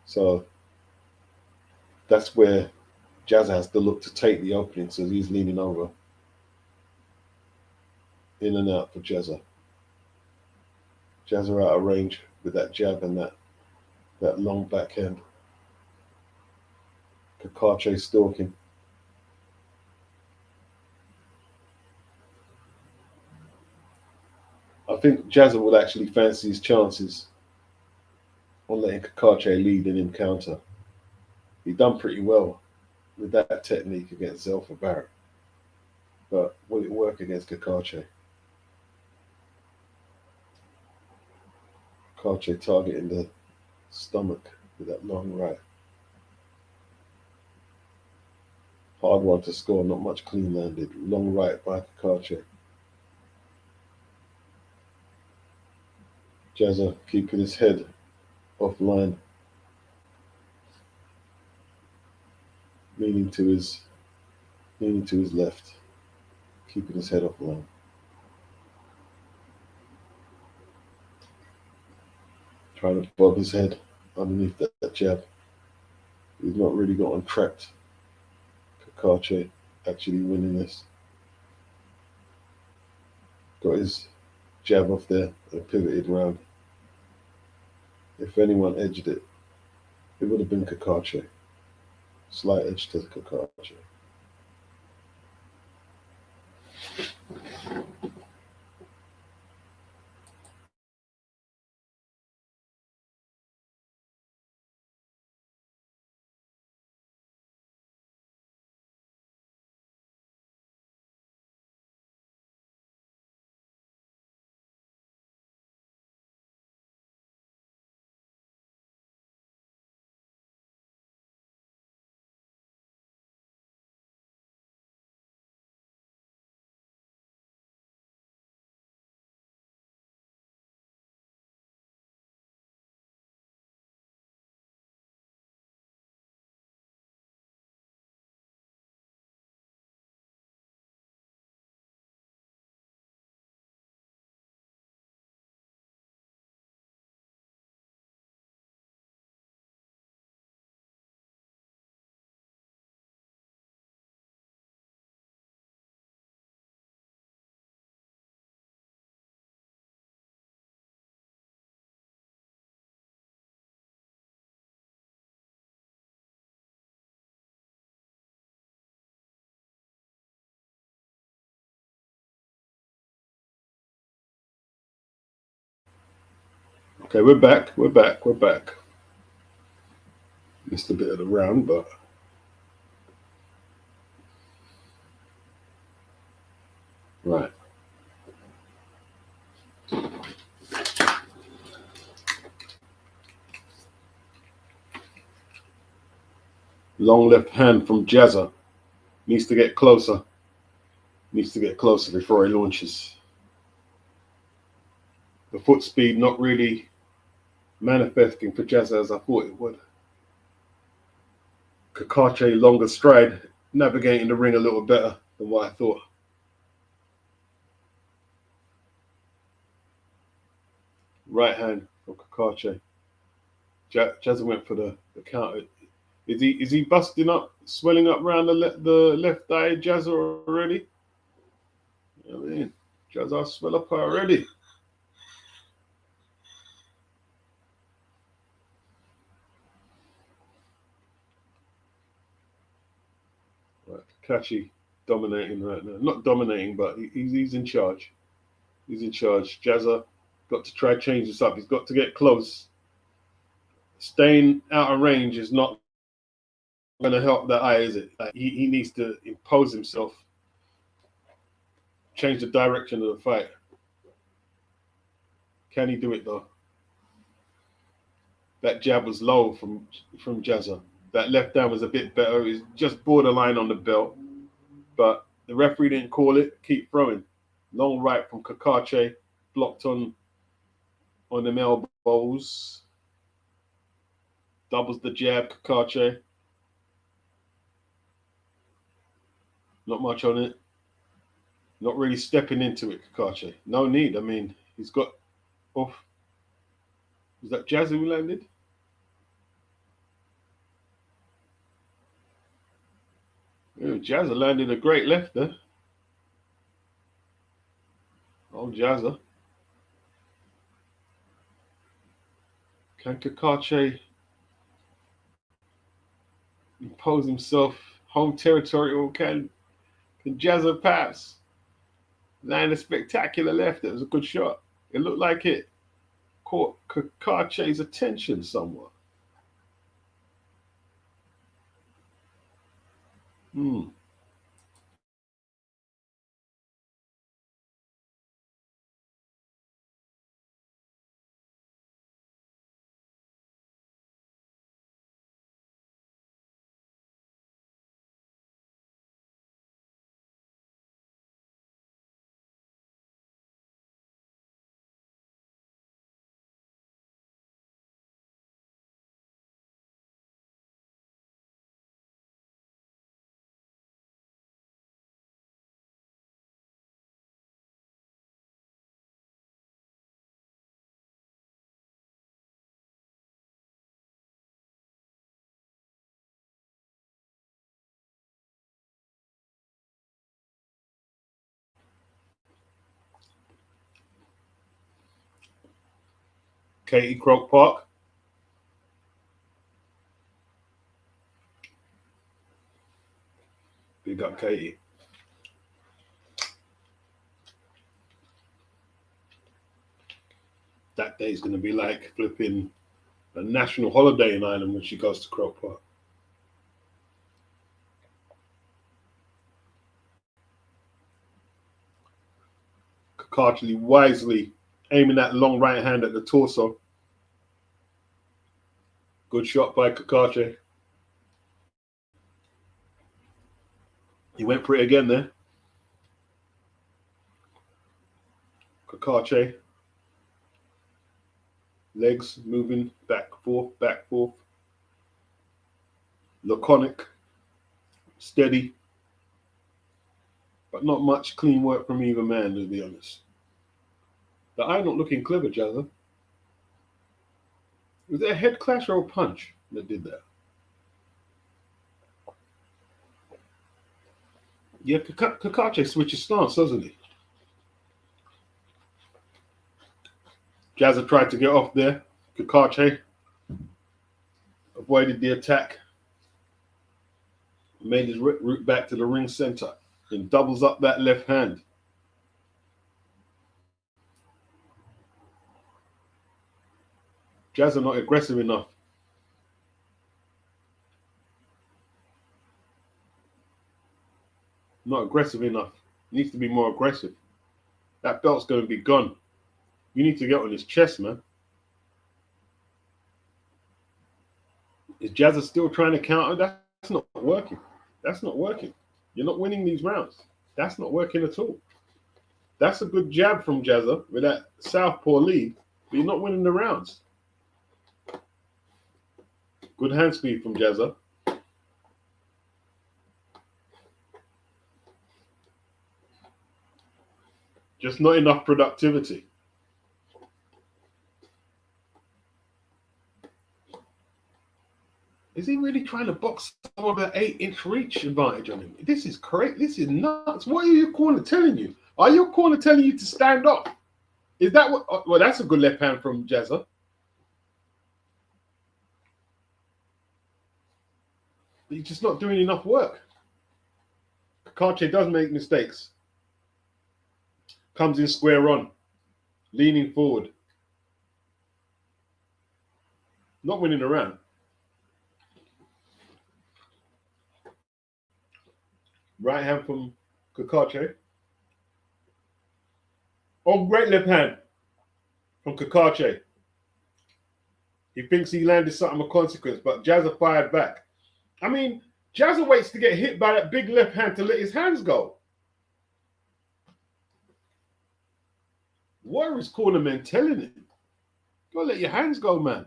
So that's where Jazza has to look to take the opening. So he's leaning over. In and out for Jazza. Jazza out of range with that jab and that long backhand. Cacace stalking. I think Jazza would actually fancy his chances on letting Cacace lead and him counter. He done pretty well with that technique against Zelfa Barrett. But will it work against Cacace? Cacace targeting the stomach with that long right. Hard one to score, not much clean landed. Long right by Cacace. Jazza keeping his head offline. Leaning to his left. Keeping his head offline. Trying to bob his head underneath that jab. He's not really gotten trapped. Cacace actually winning this. Got his jab off there and pivoted round. If anyone edged it, it would have been Cacace. Slight edge to Cacace. Okay, we're back. We're back. We're back. Missed a bit of the round, but right. Long left hand from Jazza. Needs to get closer. Needs to get closer before he launches. The foot speed not really manifesting for Jazza as I thought it would. Cacace longer stride, navigating the ring a little better than what I thought. Right hand from Cacace. Jazza went for the counter. Is he busting up, swelling up around the left eye, Jazza already? You know what I mean? Jazza swell up already. Right, Cacace dominating right now. Not dominating, but he's in charge. He's in charge. Jazza got to try change this up. He's got to get close. Staying out of range is not going to help that eye, is it? Like, he needs to impose himself, change the direction of the fight. Can he do it though? That jab was low from Jazza. That left down was a bit better. It's just borderline on the belt, but the referee didn't call it. Keep throwing. Long right from Cacace, blocked on them elbows. Doubles the jab, Cacace. Not much on it. Not really stepping into it, Cacace. No need. I mean, he's got off. Was that Jazza who landed? Yeah, Jazza landed a great left there. Oh, Jazza. Can Cacace impose himself home territory, or can Jazza perhaps land a spectacular left? It was a good shot. It looked like it caught Cacace's attention somewhat. Katie Croke Park. Big up Katie. That day's going to be like flipping a national holiday in Ireland when she goes to Croke Park. Cacace wisely aiming that long right hand at the torso. Good shot by Cacace. He went for it again there. Cacace. Legs moving back, forth, back, forth. Laconic. Steady. But not much clean work from either man, to be honest. The eye not looking clever, Jazza. Was it a head clash or a punch that did that? Yeah, Cacace switches stance, doesn't he? Jazza tried to get off there. Cacace avoided the attack. Made his route back to the ring center and doubles up that left hand. Jazza not aggressive enough. Not aggressive enough. Needs to be more aggressive. That belt's going to be gone. You need to get on his chest, man. Is Jazza still trying to counter? That's not working. That's not working. You're not winning these rounds. That's not working at all. That's a good jab from Jazza with that southpaw lead, but you're not winning the rounds. Good hand speed from Jazza. Just not enough productivity. Is he really trying to box someone with an 8-inch reach advantage on him? This is correct. This is nuts. What are your corner telling you? Are your corner telling you to stand up? Is that what? Well, that's a good left hand from Jazza. But he's just not doing enough work. Cacace does make mistakes. Comes in square on. Leaning forward. Not winning around. Right hand from Cacace. Oh, great left hand from Cacace. He thinks he landed something of consequence, but Jazza fired back. I mean, Jazza waits to get hit by that big left hand to let his hands go. What are his cornermen telling him? Go let your hands go, man.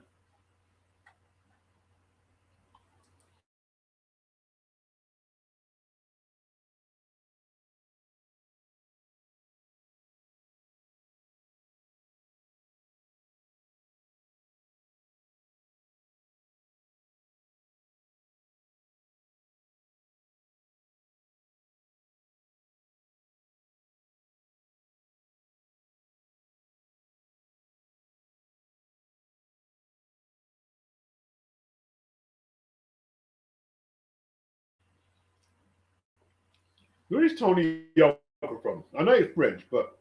Where is Tony Yoka from? I know he's French, but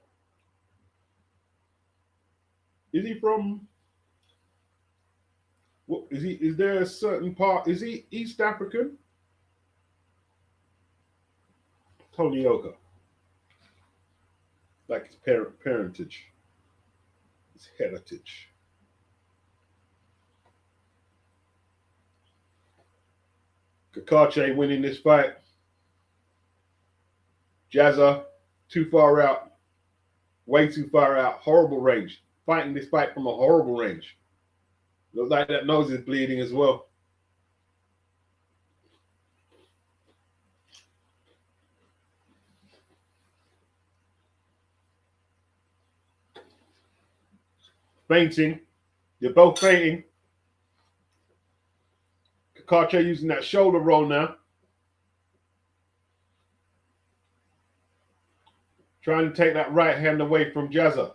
is he from? What is he? Is there a certain part? Is he East African? Tony Yoka, like his parentage, his heritage. Cacace winning this fight. Jazza, too far out, way too far out, horrible range. Fighting this fight from a horrible range. Looks like that nose is bleeding as well. Fainting. You're both fainting. Cacace using that shoulder roll now. Trying to take that right hand away from Jazza.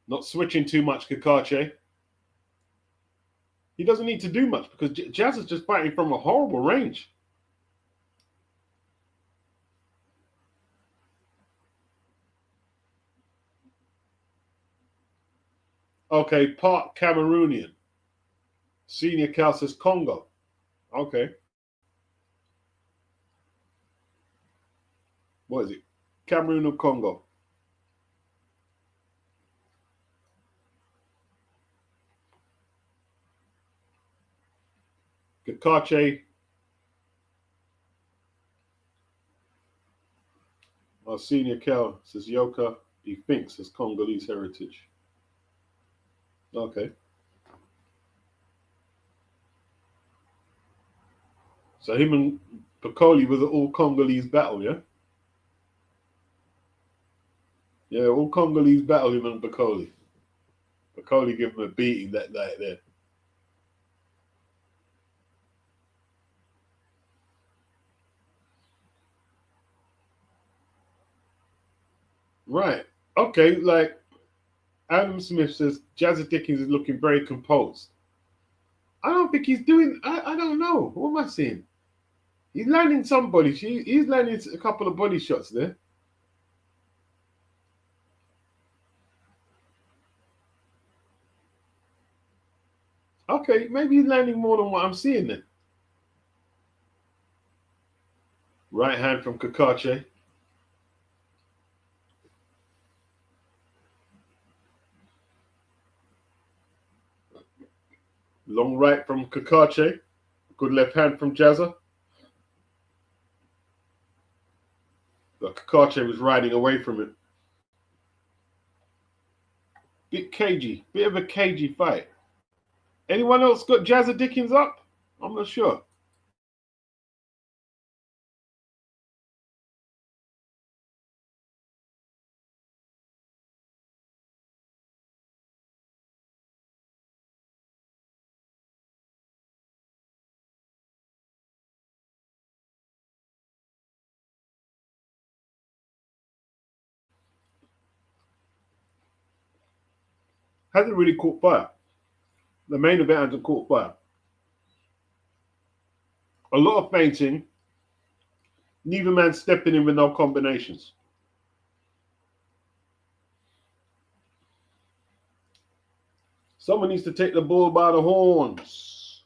Not switching too much, Cacace. He doesn't need to do much because Jazza's just fighting from a horrible range. Okay, part Cameroonian. Senior Cal says Congo. Okay. What is it? Cameroon or Congo? Cacace. Senior Cal says Yoka. He thinks has Congolese heritage. Okay. So him and Piccoli was an all Congolese battle, yeah? Yeah, all Congolese battle, him and Piccoli. Piccoli gave him a beating that night there. Right. Okay, like Adam Smith says, Jazza Dickens is looking very composed. I don't think he's doing, I don't know. What am I seeing? He's landing some body. He's landing a couple of body shots there. Okay, maybe he's landing more than what I'm seeing then. Right hand from Cacace. Long right from Cacace. Good left hand from Jazza. But Cacace was riding away from it. Bit cagey, bit of a cagey fight. Anyone else got Jazza Dickens up? I'm not sure. Hasn't really caught fire. The main event hasn't caught fire. A lot of feinting, neither man stepping in with no combinations. Someone needs to take the bull by the horns.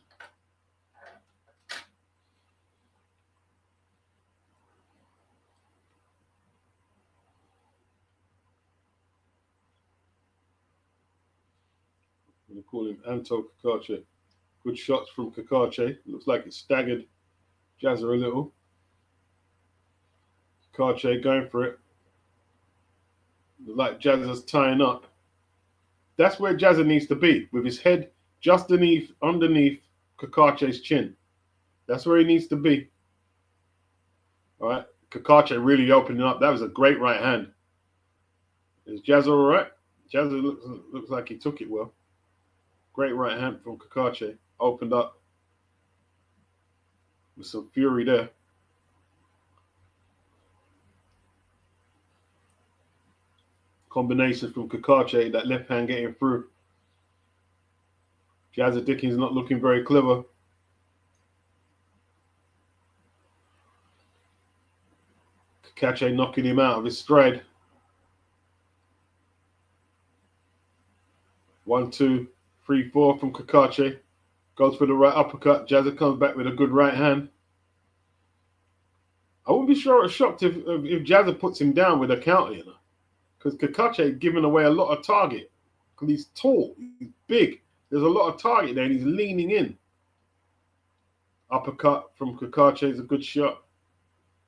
I'm going to call him Anto Cacace. Good shots from Cacace. Looks like it staggered Jazza a little. Cacace going for it. Looks like Jazza's tying up. That's where Jazza needs to be, with his head just underneath Cacace's chin. That's where he needs to be. All right. Cacace really opening up. That was a great right hand. Is Jazza all right? Jazza looks like he took it well. Great right hand from Cacace. Opened up with some fury there. Combination from Cacace, that left hand getting through. Jazza Dickens not looking very clever. Cacace knocking him out of his stride. 1, 2, 3, 4 from Cacace. Goes for the right uppercut. Jazza comes back with a good right hand. I wouldn't be shocked if Jazza puts him down with a counter, you know, because Cacace giving away a lot of target. Because he's tall, he's big. There's a lot of target there, and he's leaning in. Uppercut from Cacace is a good shot.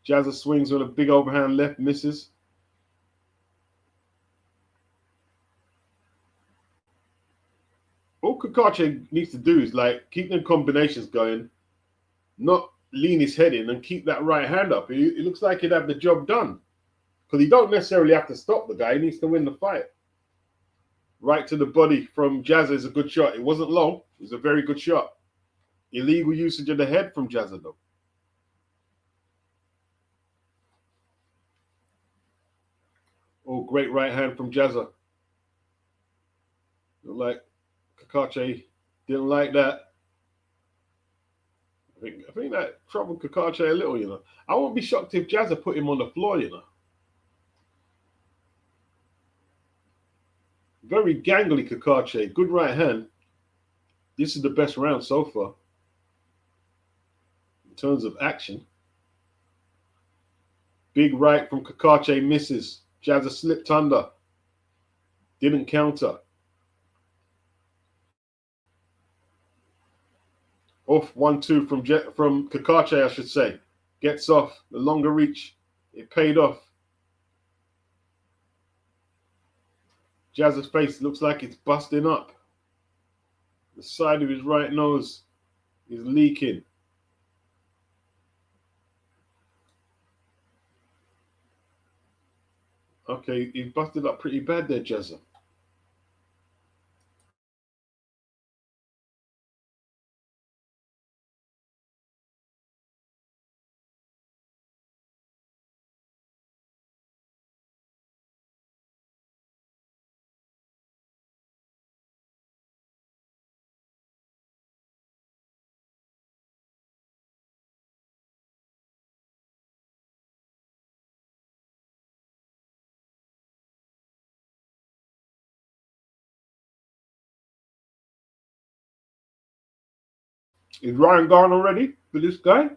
Jazza swings with a big overhand left, misses. All Cacace needs to do is like keep them combinations going, not lean his head in and keep that right hand up. It looks like he'd have the job done. Because he don't necessarily have to stop the guy. He needs to win the fight. Right to the body from Jazza is a good shot. It wasn't low. It was a very good shot. Illegal usage of the head from Jazza, though. Oh, great right hand from Jazza. Looked like Cacace didn't like that. I think that troubled Cacace a little, you know. I won't be shocked if Jazza put him on the floor, you know. Very gangly Cacace. Good right hand. This is the best round so far in terms of action. Big right from Cacace misses. Jazza slipped under. Didn't counter. Off 1, 2 from Cacace, I should say. Gets off. The longer reach. It paid off. Jazza's face looks like it's busting up. The side of his right nose is leaking. Okay, he busted up pretty bad there, Jazza. Is Ryan gone already for this guy?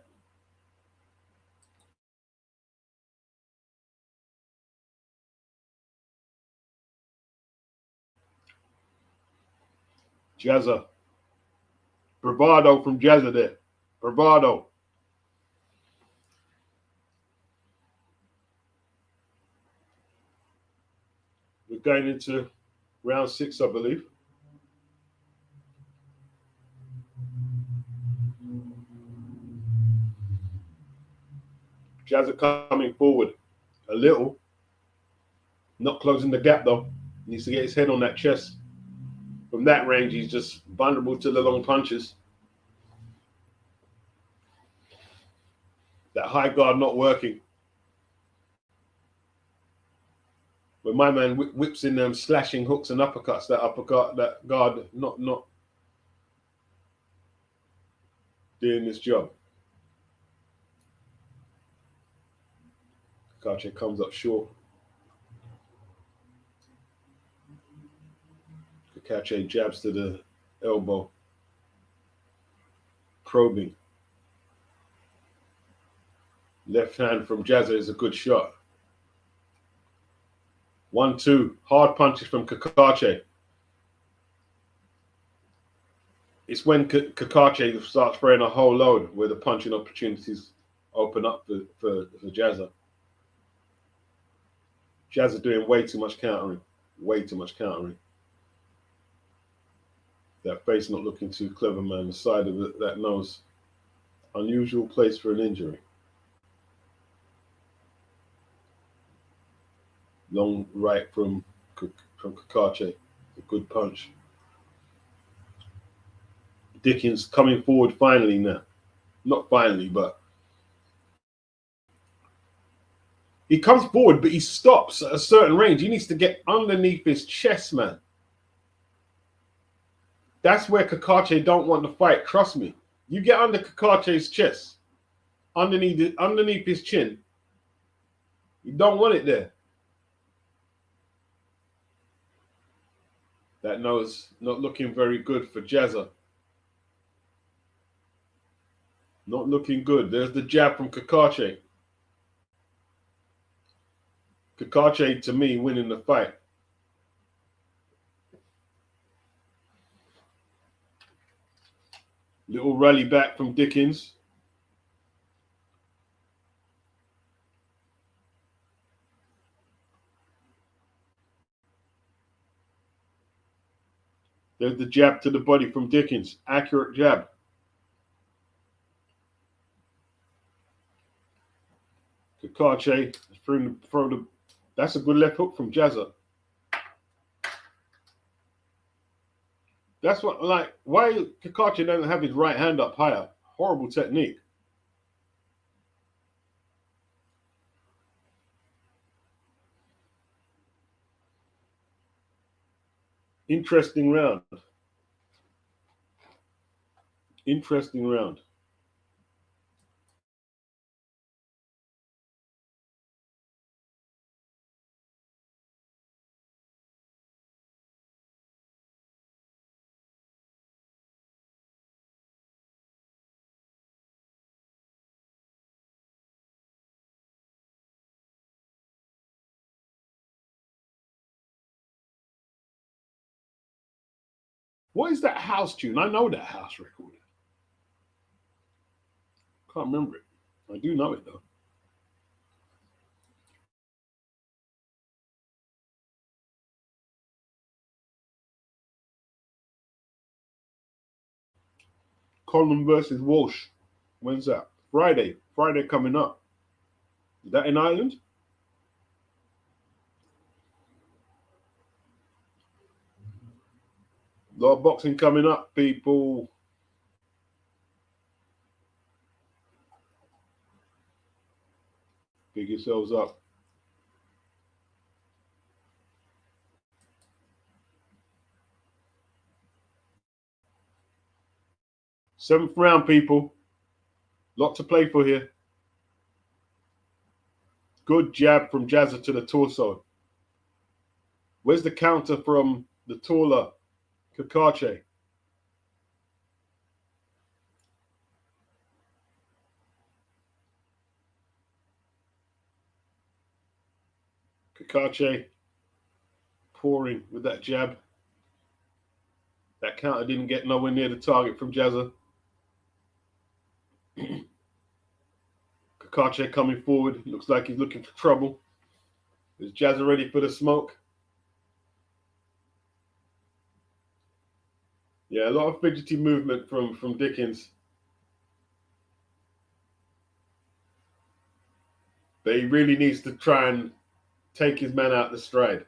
Jazza. Bravado from Jazza there. Bravado. We're going into Round 6, I believe. Jazza coming forward a little. Not closing the gap, though. Needs to get his head on that chest. From that range, he's just vulnerable to the long punches. That high guard not working. When my man whips in them slashing hooks and uppercuts, that guard not doing this job. Cacace comes up short. Cacace jabs to the elbow. Probing. Left hand from Jazza is a good shot. 1-2. Hard punches from Cacace. It's when Cacace starts throwing a whole load where the punching opportunities open up for Jazza. Jazza doing way too much countering. Way too much countering. That face not looking too clever, man. The side of that nose. Unusual place for an injury. Long right from Cacace. A good punch. Dickens coming forward finally now. Not finally, but he comes forward, but he stops at a certain range. He needs to get underneath his chest, man. That's where Cacace don't want to fight. Trust me. You get under Cacace's chest, underneath his chin. You don't want it there. That nose not looking very good for Jazza. Not looking good. There's the jab from Cacace. Cacace, to me, winning the fight. Little rally back from Dickens. There's the jab to the body from Dickens. Accurate jab. Cacace throw the. That's a good left hook from Jazza. That's what, like, why Cacace doesn't have his right hand up higher. Horrible technique. Interesting round. Interesting round. What is that house tune? I know that house record. Can't remember it. I do know it though. Comm versus Walsh. When's that? Friday. Friday coming up. Is that in Ireland? A lot of boxing coming up, people. Pick yourselves up. Seventh round, people. Lot to play for here. Good jab from Jazza to the torso. Where's the counter from the taller Cacace? Cacace pouring with that jab. That counter didn't get nowhere near the target from Jazza. Cacace coming forward. Looks like he's looking for trouble. Is Jazza ready for the smoke? Yeah, a lot of fidgety movement from Dickens. But he really needs to try and take his man out the stride.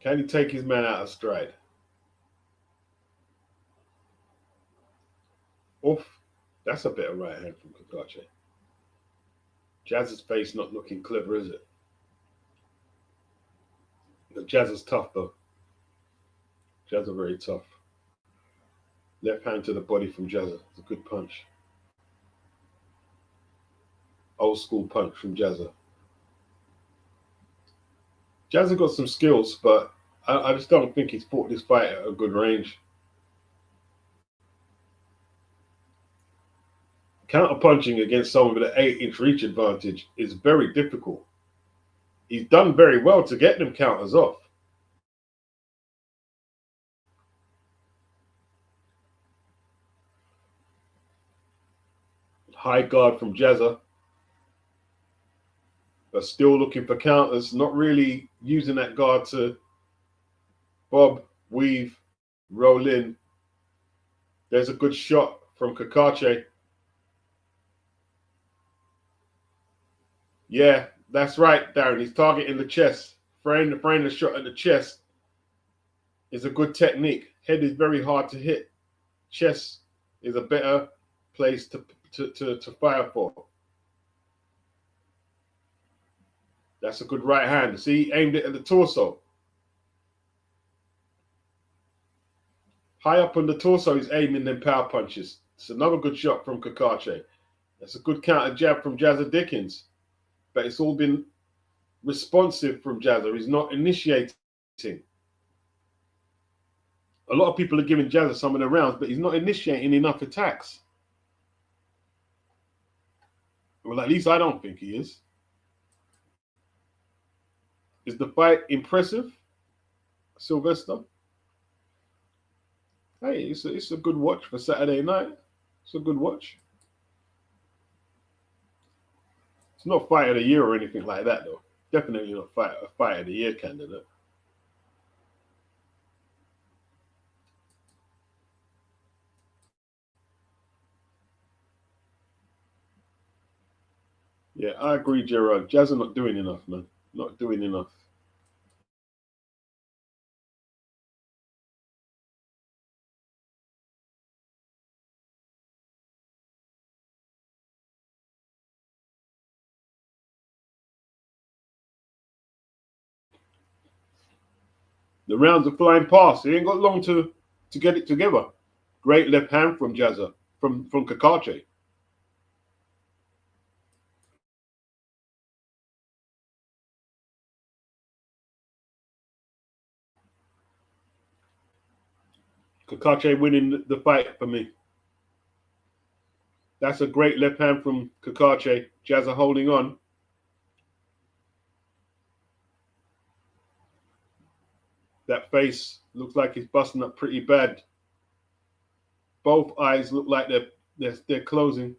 Can he take his man out of stride? Oof, that's a bit of right hand from Cacace. Jazza's face not looking clever, is it? But Jazza's tough though. Jazza very tough. Left hand to the body from Jazza. It's a good punch. Old school punch from Jazza. Jazza got some skills, but I just don't think he's fought this fight at a good range. Counter punching against someone with an 8-inch reach advantage is very difficult. He's done very well to get them counters off. High guard from Jazza, but still looking for counters, not really using that guard to bob, weave, roll in. There's a good shot from Cacace. Yeah, that's right, Darren. He's targeting the chest. Frame the shot at the chest is a good technique. Head is very hard to hit. Chest is a better place to fire for. That's a good right hand. See, he aimed it at the torso. High up on the torso, he's aiming them power punches. It's another good shot from Cacace. That's a good counter jab from Jazza Dickens. But it's all been responsive from Jazza. He's not initiating. A lot of people are giving Jazza some of the rounds, but he's not initiating enough attacks. Well, at least I don't think he is. Is the fight impressive, Sylvester? Hey, it's a good watch for Saturday night. It's a good watch. It's not fight of the year or anything like that, though. Definitely not a fight of the year candidate. Yeah, I agree, Gerard. Jazza not doing enough, man. Not doing enough. The rounds are flying past. He ain't got long to get it together. Great left hand from Jazza, from Cacace. Cacace winning the fight for me. That's a great left hand from Cacace. Jazza holding on. That face looks like he's busting up pretty bad. Both eyes look like they're closing.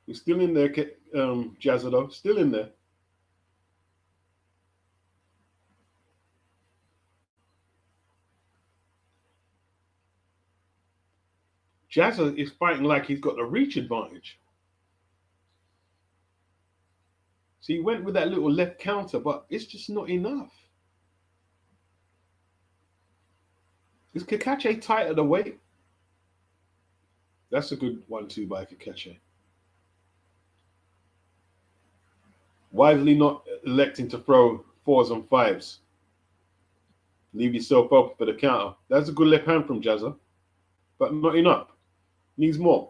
He's still in there, Jazza though. Still in there. Jazza is fighting like he's got the reach advantage. So he went with that little left counter, but it's just not enough. Is Cacace tight at the weight? That's a good 1-2 by Cacace. Wisely not electing to throw 4s and 5s. Leave yourself open for the counter. That's a good left hand from Jazza, but not enough. Needs more.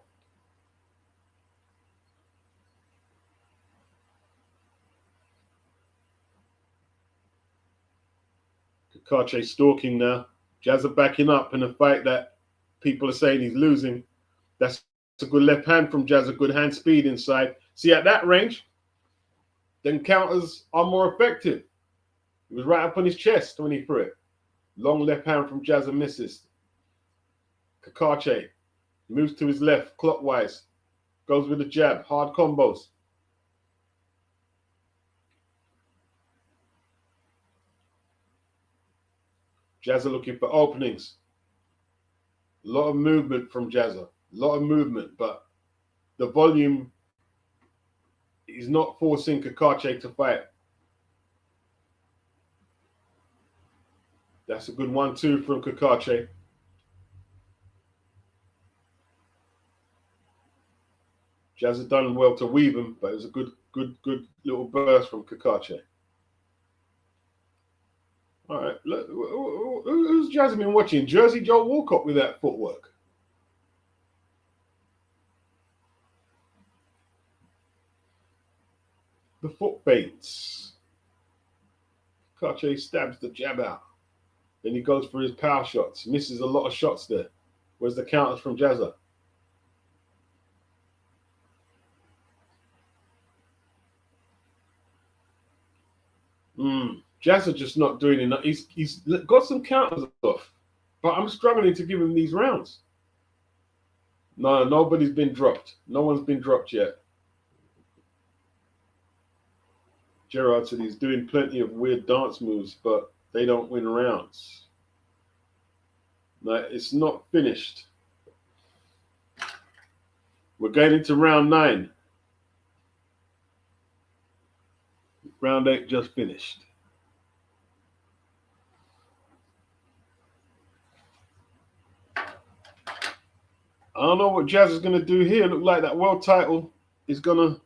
Cacace stalking now. Jazza backing up in a fight that people are saying he's losing. That's a good left hand from Jazza. Good hand speed inside. See, at that range, then counters are more effective. He was right up on his chest when he threw it. Long left hand from Jazza misses. Cacace moves to his left clockwise. Goes with a jab. Hard combos. Jazza looking for openings. A lot of movement from Jazza. A lot of movement, but the volume is not forcing Cacace to fight. That's a good 1-2 from Cacace. Jazza done well to weave him, but it was a good little burst from Cacace. All right, look, who's Jazza been watching? Jersey Joe Walcott with that footwork. The foot feints. Cacace stabs the jab out. Then he goes for his power shots. Misses a lot of shots there. Where's the counters from Jazza? Jazza just not doing enough. He's got some counters off, but I'm struggling to give him these rounds. No, nobody's been dropped. No one's been dropped yet. Gerard said he's doing plenty of weird dance moves, but they don't win rounds. No, it's not finished. We're going into round 9. Round 8 just finished. I don't know what Jazz is going to do here. Look like that world title is going to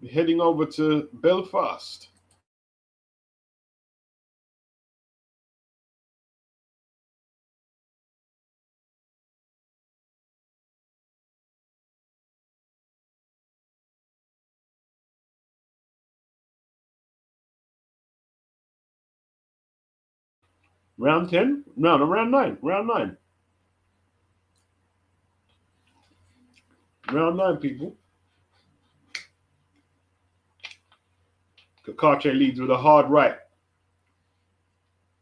be heading over to Belfast. Round 10? No, round 9. Round 9. Round 9, people. Cacace leads with a hard right.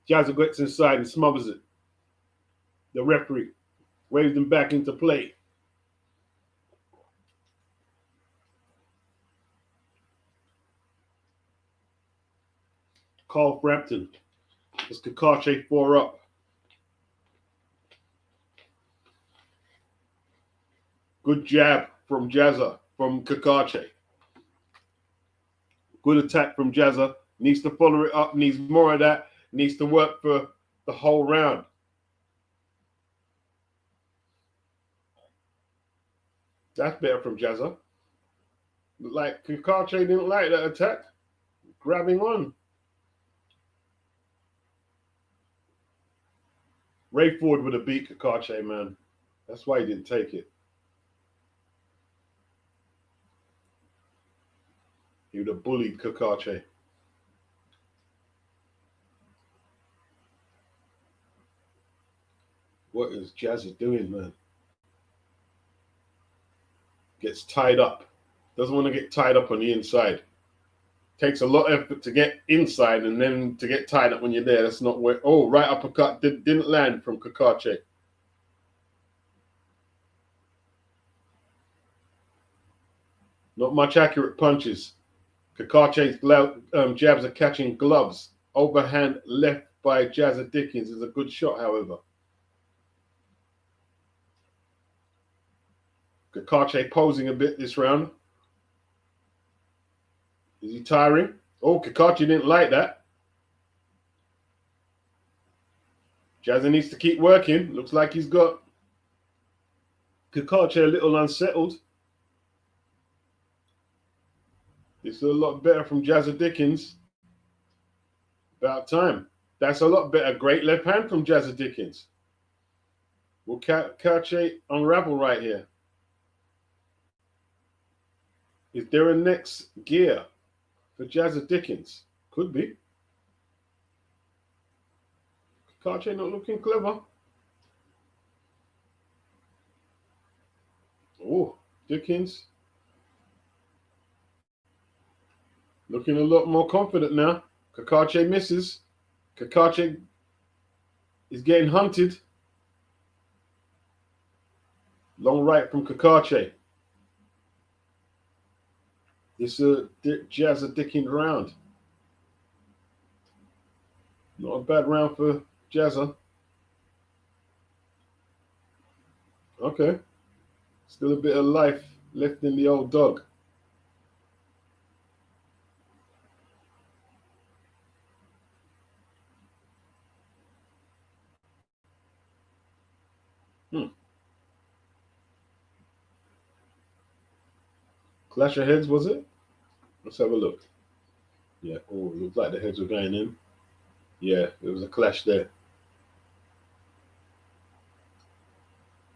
Jazza gets inside and smothers it. The referee waves them back into play. Carl Frampton. It's Cacace 4 up. Good jab from Jazza, from Cacace. Good attack from Jazza. Needs to follow it up, needs more of that. Needs to work for the whole round. That's better from Jazza. Like Cacace didn't like that attack. Grabbing on. Ray Ford would have beat Cacace, man. That's why he didn't take it. He would have bullied Cacace. What is Jazza doing, man? Gets tied up. Doesn't want to get tied up on the inside. Takes a lot of effort to get inside and then to get tied up when you're there. That's not where. Oh, right uppercut didn't land from Cacace. Not much accurate punches. Cacace's jabs are catching gloves. Overhand left by Jazza Dickens is a good shot, however. Cacace posing a bit this round. Is he tiring? Oh, Cacace didn't like that. Jazza needs to keep working. Looks like he's got Cacace a little unsettled. It's a lot better from Jazza Dickens. About time. That's a lot better. Great left hand from Jazza Dickens. Will Cacace unravel right here? Is there a next gear for Jazza Dickens? Could be. Cacace not looking clever. Oh, Dickens. Looking a lot more confident now. Cacace misses. Cacace is getting hunted. Long right from Cacace. It's a Jazza Dickens round. Not a bad round for Jazza. Okay. Still a bit of life left in the old dog. Hmm. Clash of heads, was it? Let's have a look. Yeah. Oh, it looks like the heads were going in. Yeah, it was a clash there.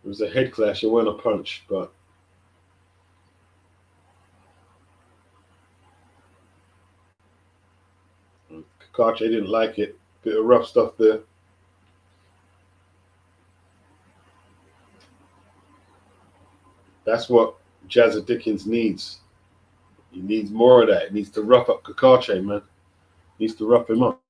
It was a head clash. It wasn't a punch, but Cacace didn't like it. Bit of rough stuff there. That's what Jazza Dickens needs. He needs more of that. He needs to rough up Cacace, man. He needs to rough him up.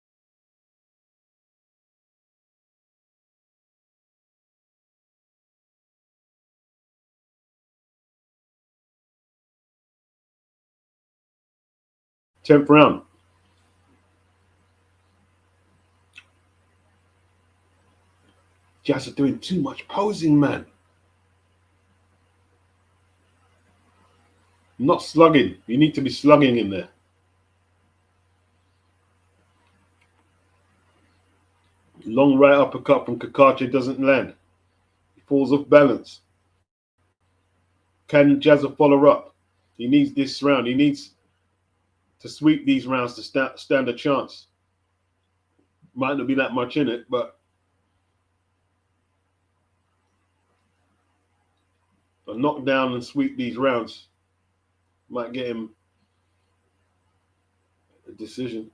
10th round. Jazza doing too much posing, man. Not slugging. You need to be slugging in there. Long right uppercut from Cacace doesn't land. He falls off balance. Can Jazza follow up? He needs this round. He needs to sweep these rounds to stand a chance. Might not be that much in it, but a knockdown and sweep these rounds might get him a decision.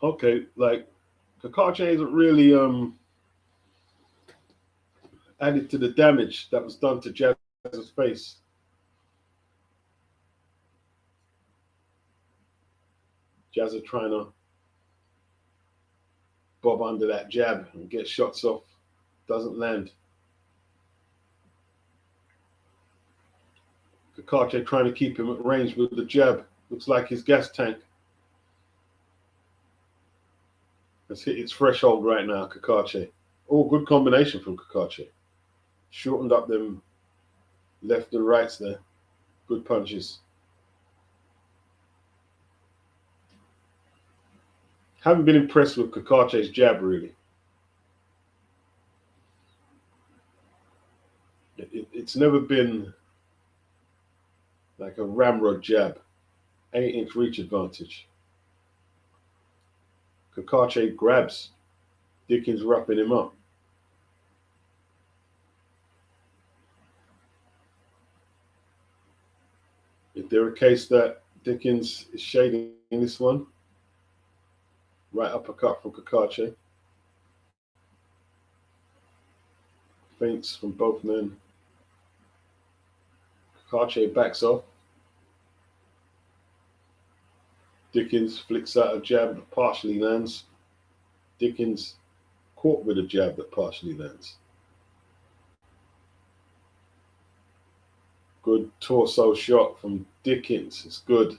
Okay, like Cacace isn't really added to the damage that was done to Jazza's face. Jazza trying to bob under that jab and get shots off. Doesn't land. Cacace trying to keep him at range with the jab. Looks like his gas tank has hit its threshold right now, Cacace. Oh, good combination from Cacace. Shortened up them left and rights there. Good punches. Haven't been impressed with Cacace's jab, really. It's never been like a ramrod jab. 8-inch reach advantage. Cacace grabs. Dickens roughing him up. Is there a case that Dickens is shading in this one? Right uppercut from Cacace. Feints from both men. Cacace backs off. Dickens flicks out a jab that partially lands. Dickens caught with a jab that partially lands. Good torso shot from Dickens. It's good.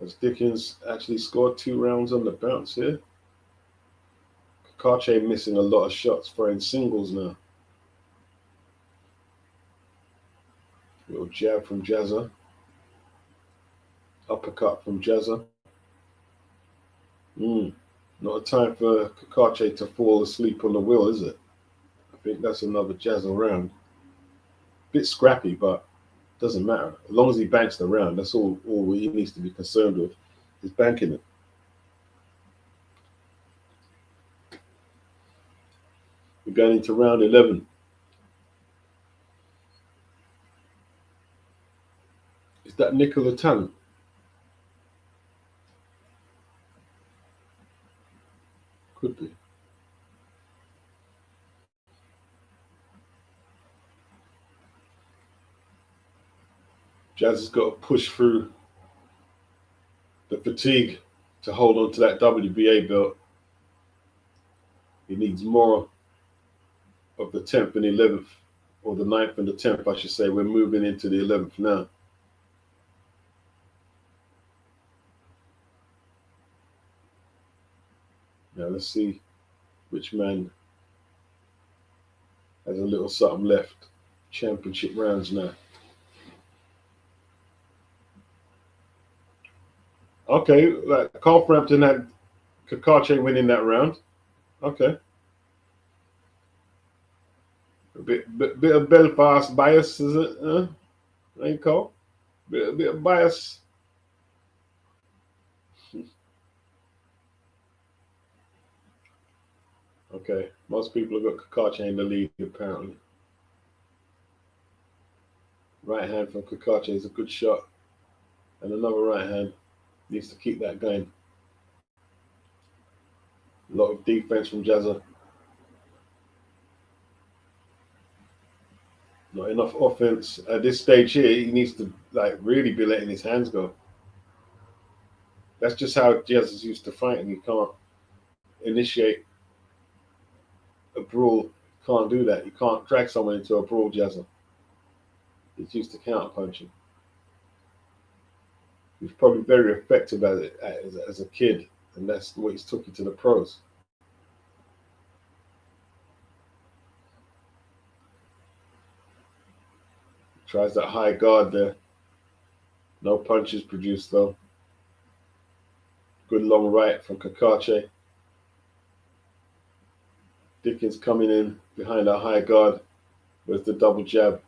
As Dickens actually scored 2 rounds on the bounce here. Cacace missing a lot of shots, throwing singles now. Little jab from Jazza. Uppercut from Jazza. Not a time for Cacace to fall asleep on the wheel, is it? I think that's another Jazza round. Bit scrappy, but doesn't matter. As long as he banks the round, that's all he needs to be concerned with, is banking it. We're going into round 11. Is that Nicola Talent? Could be. Jazz has got to push through the fatigue to hold on to that WBA belt. He needs more of the 10th and 11th or the 9th and the 10th, I should say. We're moving into the 11th now. Now let's see which man has a little something left. Championship rounds now. Okay, like Carlframpton had Cacace winning that round. Okay. A bit of Belfast bias, is it? Ain't called? Bit of bias. Okay. Most people have got Cacace in the lead, apparently. Right hand from Cacace is a good shot. And another right hand needs to keep that going. A lot of defense from Jazza. Not enough offense. At this stage here, he needs to really be letting his hands go. That's just how Jazza's used to fighting. You can't initiate a brawl. Can't do that. You can't drag someone into a brawl, Jazza. He's used to counter punching. He was probably very effective at it as a kid, and that's what he's took it to the pros. Tries that high guard there. No punches produced though. Good long right from Cacace. Dickens coming in behind that high guard with the double jab.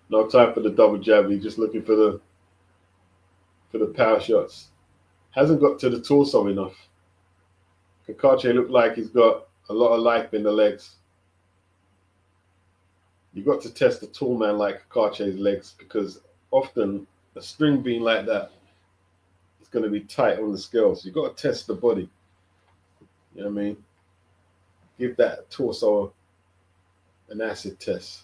No time for the double jab. He's just looking for the power shots. Hasn't got to the torso enough. Cacace looked like he's got a lot of life in the legs. You've got to test a tall man like Cacace's legs, because often a string bean like that is going to be tight on the scales. You've got to test the body. You know what I mean? Give that torso an acid test.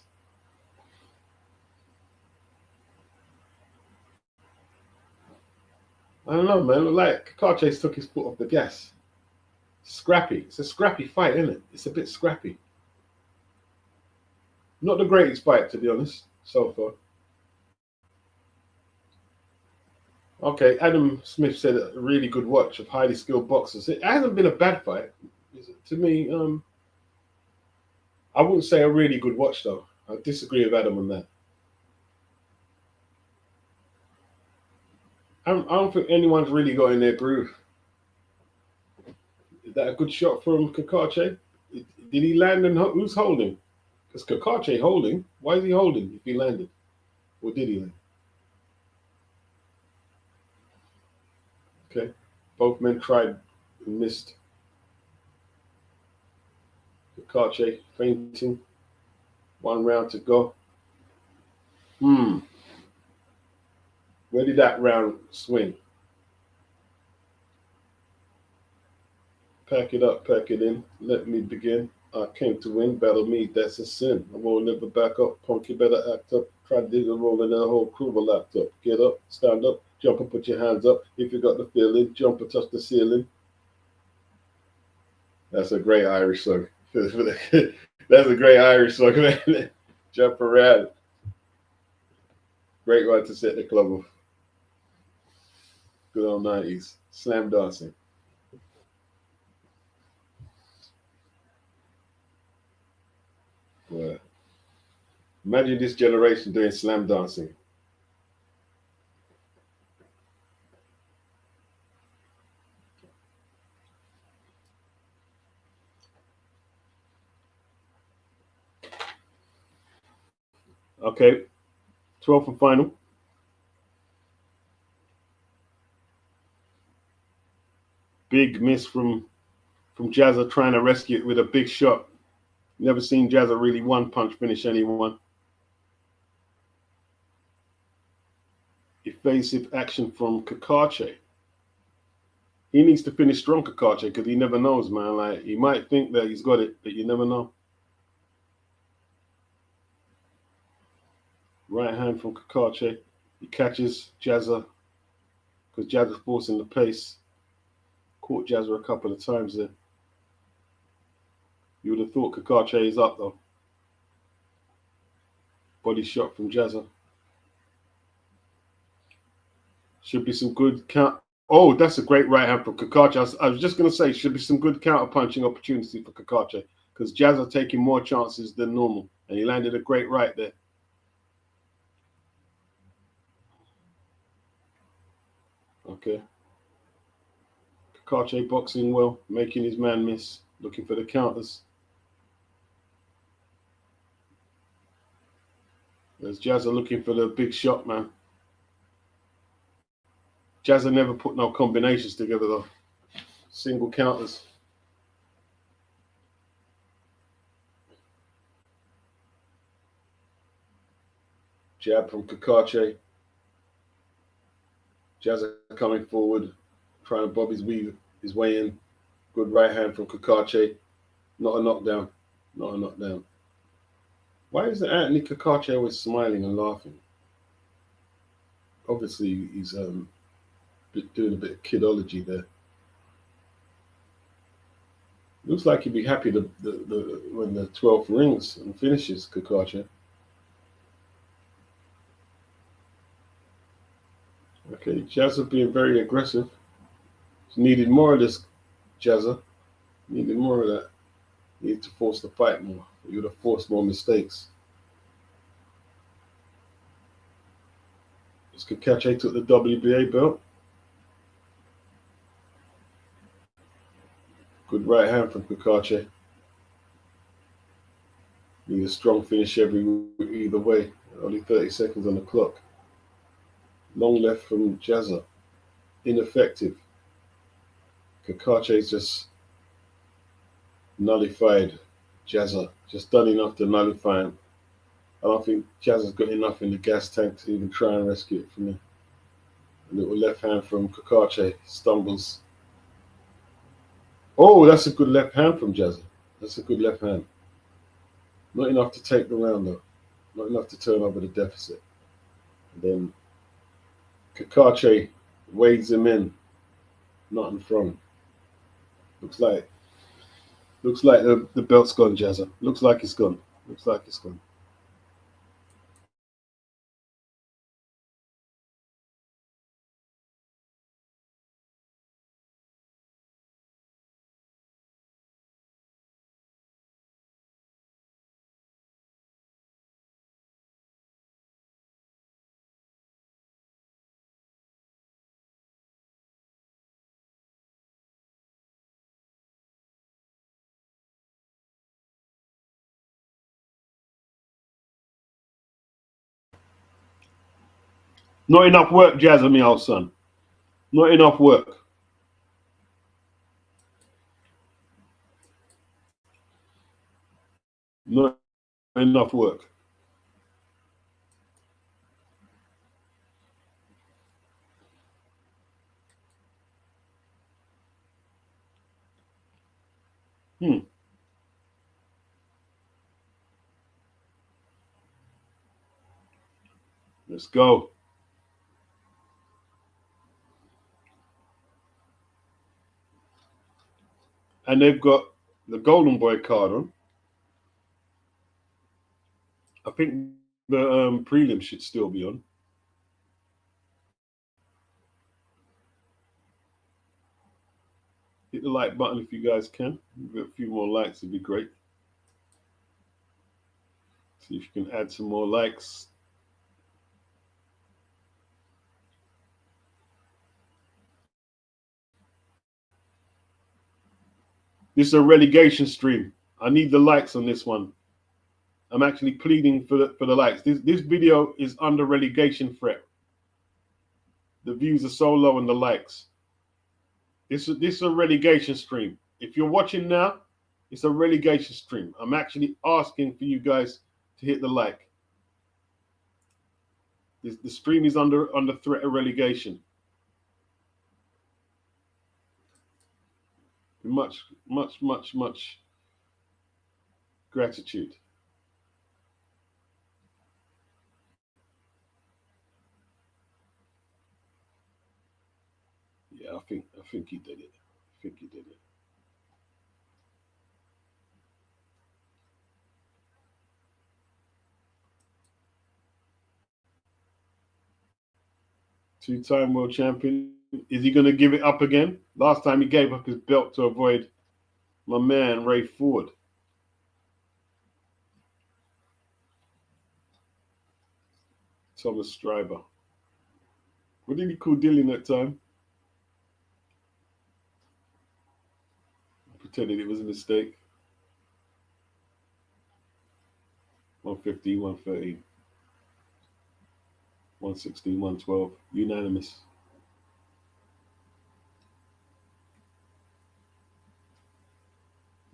I don't know, man. Like Cacace took his foot off the gas. Scrappy. It's a scrappy fight, isn't it? It's a bit scrappy. Not the greatest fight, to be honest, so far. Okay, Adam Smith said a really good watch of highly skilled boxers. It hasn't been a bad fight. To me, I wouldn't say a really good watch, though. I disagree with Adam on that. I don't think anyone's really got in their groove. Is that a good shot from Cacace? Did he land and who's holding? Because Cacace holding. Why is he holding if he landed? Or did he land? Okay. Both men tried and missed. Cacace fainting. 1 round to go. Where did that round swing? Pack it up, pack it in. Let me begin. I came to win. Battle me, that's a sin. I won't never back up. Punk, you better act up. Try to dig a roll and the whole crew will act up. Get up, stand up, jump and put your hands up. If you got the feeling, jump and touch the ceiling. That's a great Irish song. That's a great Irish song, man. Jump around. Great one to set the club off. Good old 90s. Slam dancing. Well, imagine this generation doing slam dancing. Okay, 12th and final. Big miss from Jazza, trying to rescue it with a big shot. Never seen Jazza really one punch finish anyone. Evasive action from Cacace. He needs to finish strong, Cacace, because he never knows, man. Like, he might think that he's got it, but you never know. Right hand from Cacace. He catches Jazza because Jazza's forcing the pace. Caught Jazza a couple of times there. You would have thought Cacace is up, though. Body shot from Jazza. Should be some good count. Oh, that's a great right hand from Cacace. I was just going to say, should be some good counter punching opportunity for Cacace because Jazza taking more chances than normal, and he landed a great right there. Okay. Cacace boxing well, making his man miss, looking for the counters. There's Jazza looking for the big shot, man. Jazza never put no combinations together though. Single counters. Jab from Cacace. Jazza coming forward, trying to bob his way in. Good right hand from Cacace. Not a knockdown. Not a knockdown. Why is Anthony Cacace always smiling and laughing? Obviously, he's doing a bit of kidology there. Looks like he'd be happy when the 12th rings and finishes Cacace. Okay, Jazza being very aggressive. Needed more of this, Jazza. Needed more of that. Needed to force the fight more. You would have forced more mistakes. As Cacace took the WBA belt. Good right hand from Cacace. Need a strong finish either way. Only 30 seconds on the clock. Long left from Jazza. Ineffective. Cacace's just nullified Jazza. Just done enough to nullify him. I don't think Jazza's got enough in the gas tank to even try and rescue it from him. A little left hand from Cacace. Stumbles. Oh, that's a good left hand from Jazza. That's a good left hand. Not enough to take the round though. Not enough to turn over the deficit. And then Cacace wades him in. Nothing from. Looks like the belt's gone, Jazza. Looks like it's gone. Looks like it's gone. Not enough work, Jazza, me old son. Not enough work. Not enough work. Hmm. Let's go. And they've got the Golden Boy card on. I think the prelim should still be on. Hit the like button if you guys can. A few more likes would be great. See if you can add some more likes. This is a relegation stream. I need the likes on this one. I'm actually pleading for the likes. This video is under relegation threat. The views are so low on the likes. This is a relegation stream. If you're watching now, it's a relegation stream. I'm actually asking for you guys to hit the like. The stream is under threat of relegation. Much gratitude. Yeah, I think he did it. I think he did it. Two-time world champion. Is he going to give it up again? Last time he gave up his belt to avoid my man Ray Ford. Thomas Stryber. What did he call Dillian that time? Pretended it was a mistake. 115, 113, 116, 112. Unanimous.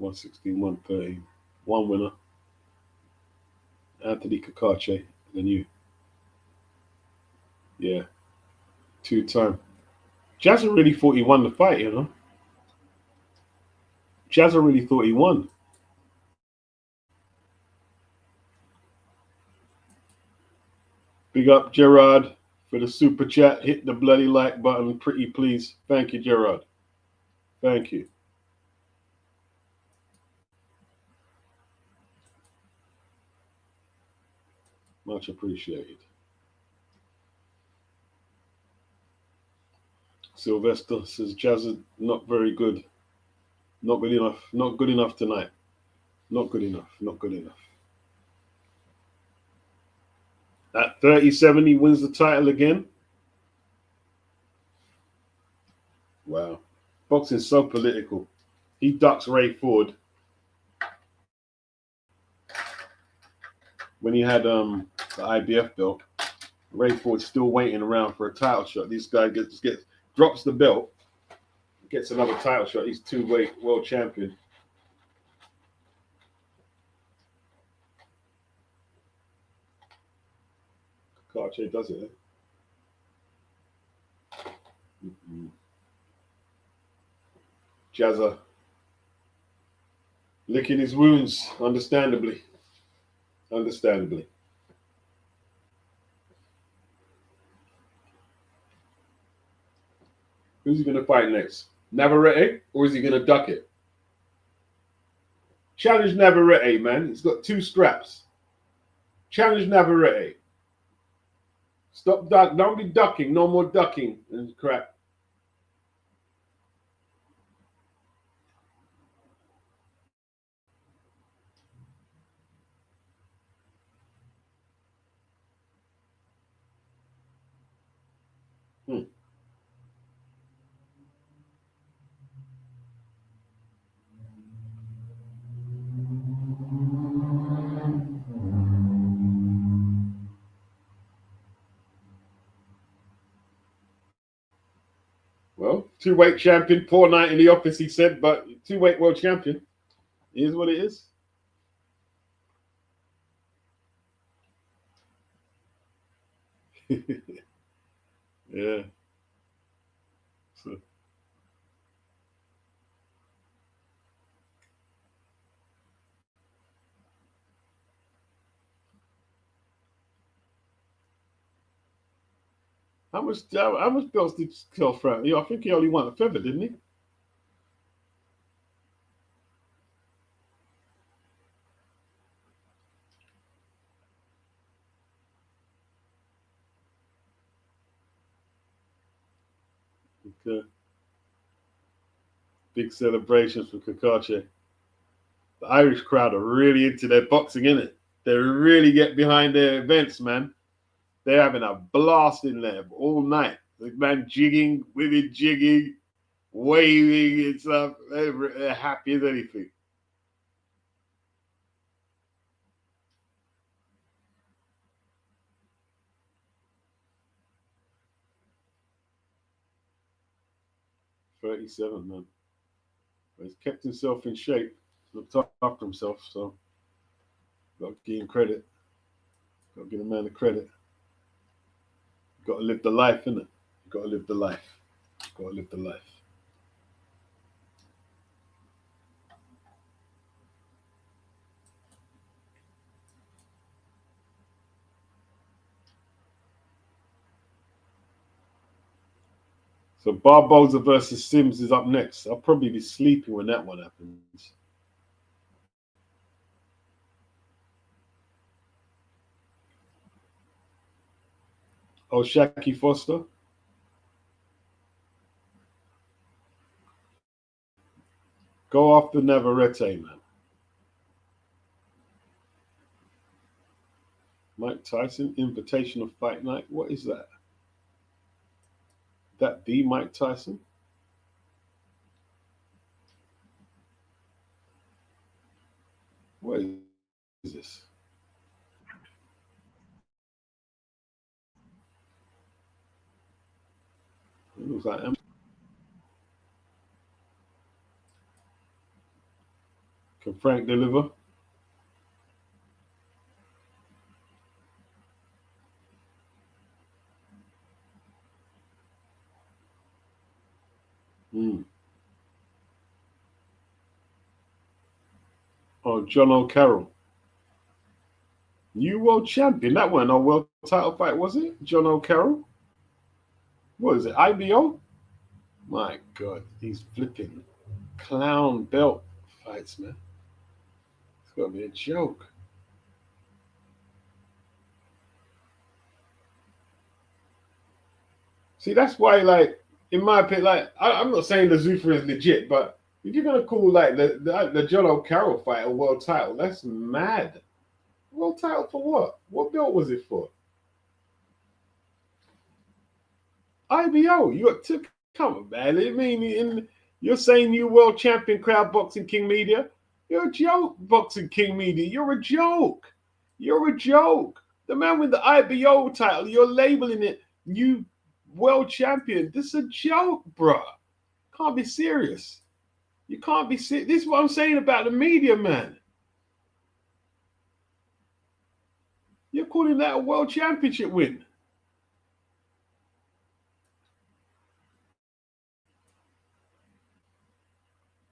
$116, 113. One winner. Anthony Cacace, the new. Yeah. Two-time. Jazza really thought he won the fight, you know. Jazza really thought he won. Big up Gerard for the super chat. Hit the bloody like button, pretty please. Thank you, Gerard. Thank you. Much appreciated. Sylvester says Jazza not very good. Not good enough. Not good enough tonight. Not good enough. Not good enough. At 37, he wins the title again. Wow. Boxing's so political. He ducks Ray Ford when he had the IBF belt. Ray Ford's still waiting around for a title shot. This guy drops the belt, gets another title shot. He's two-weight world champion. Cacace does it. Mm-hmm. Jazza licking his wounds, understandably. Understandably. Who's he going to fight next? Navarrete, or is he going to duck it? Challenge Navarrete, man. He's got 2 scraps. Challenge Navarrete. Stop duck. Don't be ducking. No more ducking and crap. Well, two-weight champion, poor night in the office, he said, but two-weight world champion. It is what it is. Yeah. So. How much belts did Kel Fran? I think he only won a feather, didn't he? Okay. Big celebrations for Cacace. The Irish crowd are really into their boxing, innit? They really get behind their events, man. They're having a blast in there all night. The man jigging, women jigging, waving and stuff. They're happy as anything. $37, man. But he's kept himself in shape, looked after himself, so got to give him credit. Got to give the man the credit. Got to live the life, innit? Got to live the life. Got to live the life. So Barboza versus Sims is up next. I'll probably be sleeping when that one happens. Oh, Shaki Foster. Go after Navarrete, man. Mike Tyson, Invitational Fight Night. What is that? That the Mike Tyson? What is this? It looks like can Frank deliver? Mm. Oh, John O'Carroll. New world champion. That wasn't a world title fight, was it? John O'Carroll? What is it? IBO? My God, these flipping clown belt fights, man. It's got to be a joke. See, that's why, like, in my opinion, like, I'm not saying the Zuffa is legit, but if you're gonna call like the John O'Carroll fight a world title, that's mad. World title for what? What belt was it for? IBO. You got to come on, man. I mean, you're saying you world champion, crowd boxing king media. You're a joke, boxing king media. You're a joke. You're a joke. The man with the IBO title, you're labeling it you world champion. This is a joke, bruh. Can't be serious. You can't be serious. This is what I'm saying about the media, man. You're calling that a world championship win.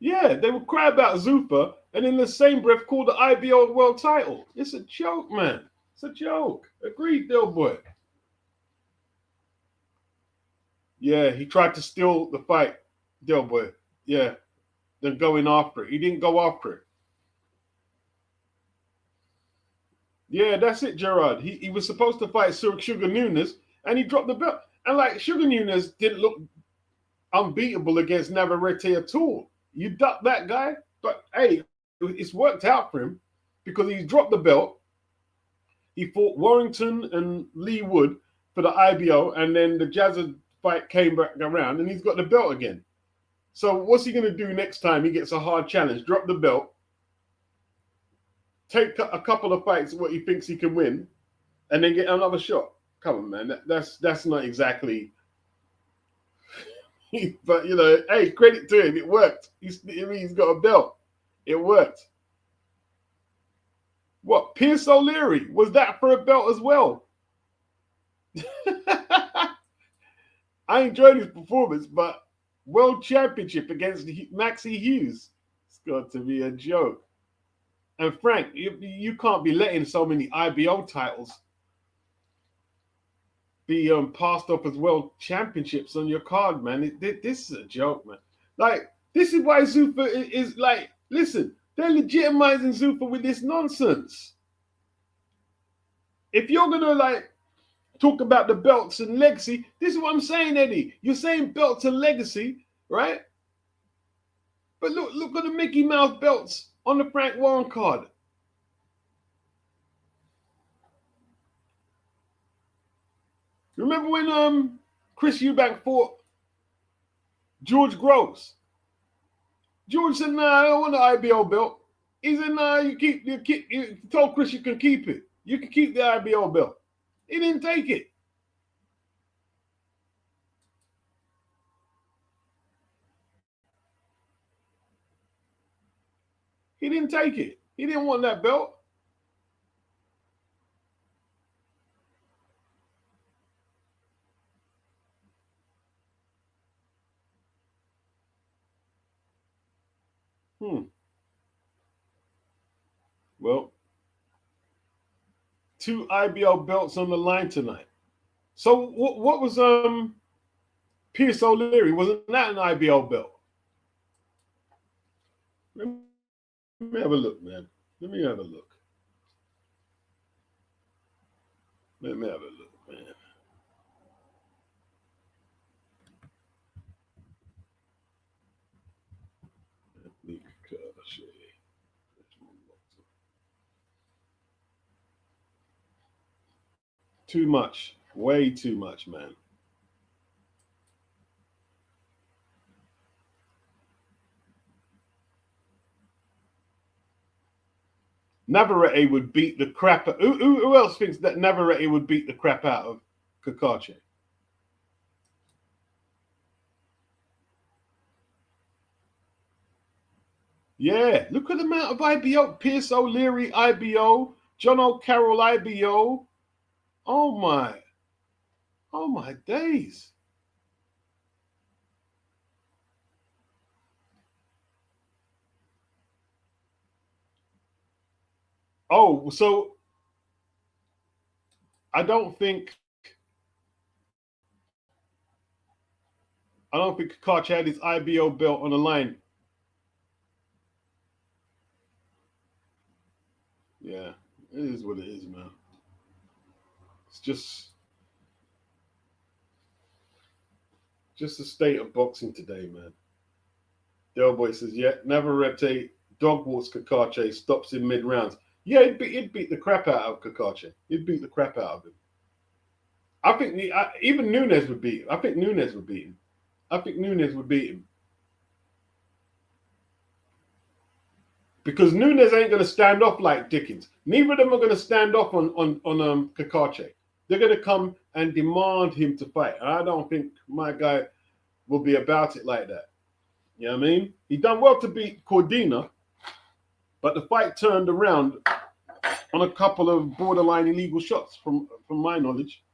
Yeah, they would cry about Zuffa and in the same breath call the IBO world title. It's a joke, man. It's a joke. Agreed, Del Boy. Yeah, he tried to steal the fight, Del Boy. Yeah, then going after it. He didn't go after it. Yeah, that's it, Gerard. He was supposed to fight Sugar Nunes and he dropped the belt. And like Sugar Nunes didn't look unbeatable against Navarrete at all. You duck that guy, but hey, it's worked out for him because he's dropped the belt. He fought Warrington and Lee Wood for the IBO, and then the Jazza fight came back around, and he's got the belt again. So what's he going to do next time he gets a hard challenge? Drop the belt, take a couple of fights what he thinks he can win, and then get another shot. Come on, man, that's not exactly. But you know, hey, credit to him, it worked. He's got a belt. It worked. What, Pierce O'Leary? Was that for a belt as well? I enjoyed his performance, but world championship against Maxi Hughes, it's got to be a joke. And Frank, you can't be letting so many IBO titles be passed off as world championships on your card, man. This is a joke, man. Like, this is why Zuffa is like, listen, they're legitimizing Zuffa with this nonsense. If you're gonna like talk about the belts and legacy, this is what I'm saying, Eddie. You're saying belts and legacy, right? But look at the Mickey Mouse belts on the Frank Warren card. Remember when Chris Eubank fought George Gross? George said, "Nah, I don't want the IBO belt." He said, "Nah, you keep." You told Chris you can keep it. You can keep the IBO belt. He didn't take it. He didn't take it. He didn't want that belt. Hmm. Well, two IBO belts on the line tonight. So what was Pierce O'Leary? Wasn't that an IBO belt? Let me have a look, man. Let me have a look. Let me have a look, man. Too much. Way too much, man. Navarrete would beat the crap out. Who else thinks that Navarrete would beat the crap out of Cacace? Yeah, look at the amount of IBO. Pierce O'Leary, IBO. John O'Carroll, IBO. Oh my. Oh my days. Oh, so I don't think Cacace had his IBO belt on the line. Yeah, it is what it is, man. It's just the state of boxing today, man. Del Boy says, yeah, Navarrete dog walks Cacace, stops in mid rounds. Yeah, he'd beat the crap out of Cacace. He'd beat the crap out of him. I think even Nunes would beat him. I think Nunes would beat him. I think Nunes would beat him. Because Nunes ain't going to stand off like Dickens. Neither of them are going to stand off on Cacace. They're going to come and demand him to fight. I don't think my guy will be about it like that. You know what I mean? He done well to beat Cordina, but the fight turned around on a couple of borderline illegal shots, from my knowledge.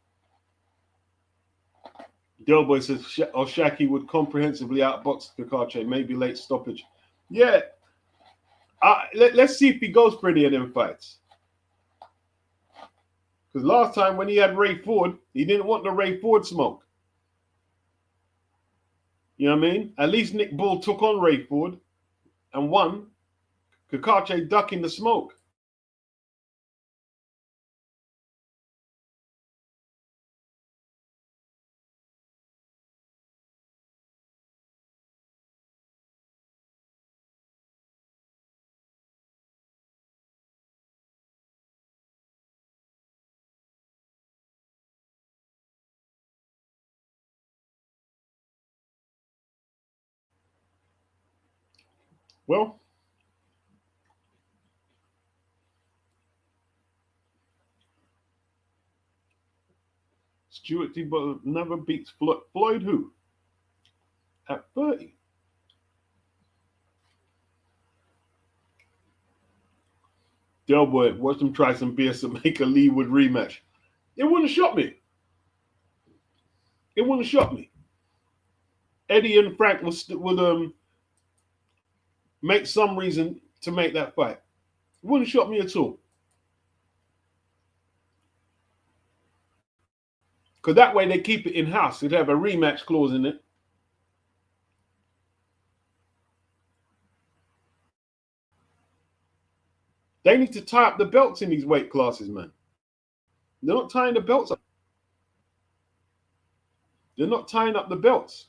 Delboy says Oshaki would comprehensively outbox Cacace, maybe late stoppage. Yeah. Let's see if he goes for any of them fights. Because last time when he had Ray Ford, he didn't want the Ray Ford smoke. You know what I mean? At least Nick Bull took on Ray Ford and won. Cacace ducking the smoke. Well, Stuart Tebow never beats Floyd. Floyd who? At 30. Delboy, watch them try some BS to make a Leewood rematch. It wouldn't shock me. It wouldn't shock me. Eddie and Frank would make some reason to make that fight. It wouldn't shock me at all. Because that way they keep it in-house. It'd have a rematch clause in it. They need to tie up the belts in these weight classes, man. They're not tying the belts up. They're not tying up the belts.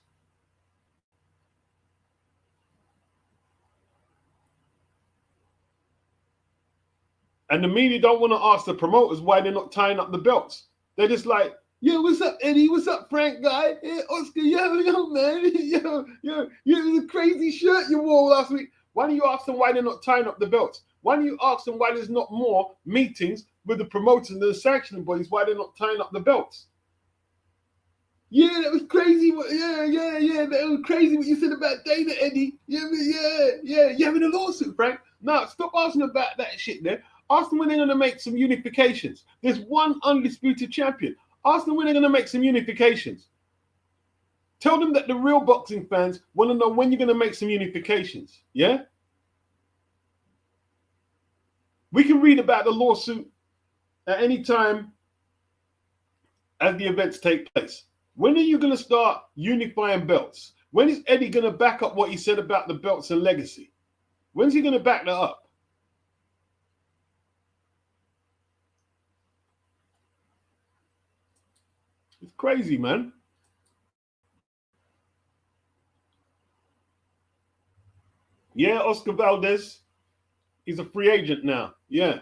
And the media don't want to ask the promoters why they're not tying up the belts. They're just like, yo, what's up, Eddie? What's up, Frank guy? Hey, Oscar, yo, man. Yo, it was a crazy shirt you wore last week. Why don't you ask them why they're not tying up the belts? Why don't you ask them why there's not more meetings with the promoters and the sanctioning bodies, why they're not tying up the belts? Yeah, that was crazy. Yeah. That was crazy what you said about Dana, Eddie. Yeah. You're having a lawsuit, Frank. No, stop asking about that shit there. Ask them when they're going to make some unifications. There's one undisputed champion. Ask them when they're going to make some unifications. Tell them that the real boxing fans want to know when you're going to make some unifications. Yeah? We can read about the lawsuit at any time as the events take place. When are you going to start unifying belts? When is Eddie going to back up what he said about the belts and legacy? When's he going to back that up? It's crazy, man. Yeah, Oscar Valdez. He's a free agent now. Yeah.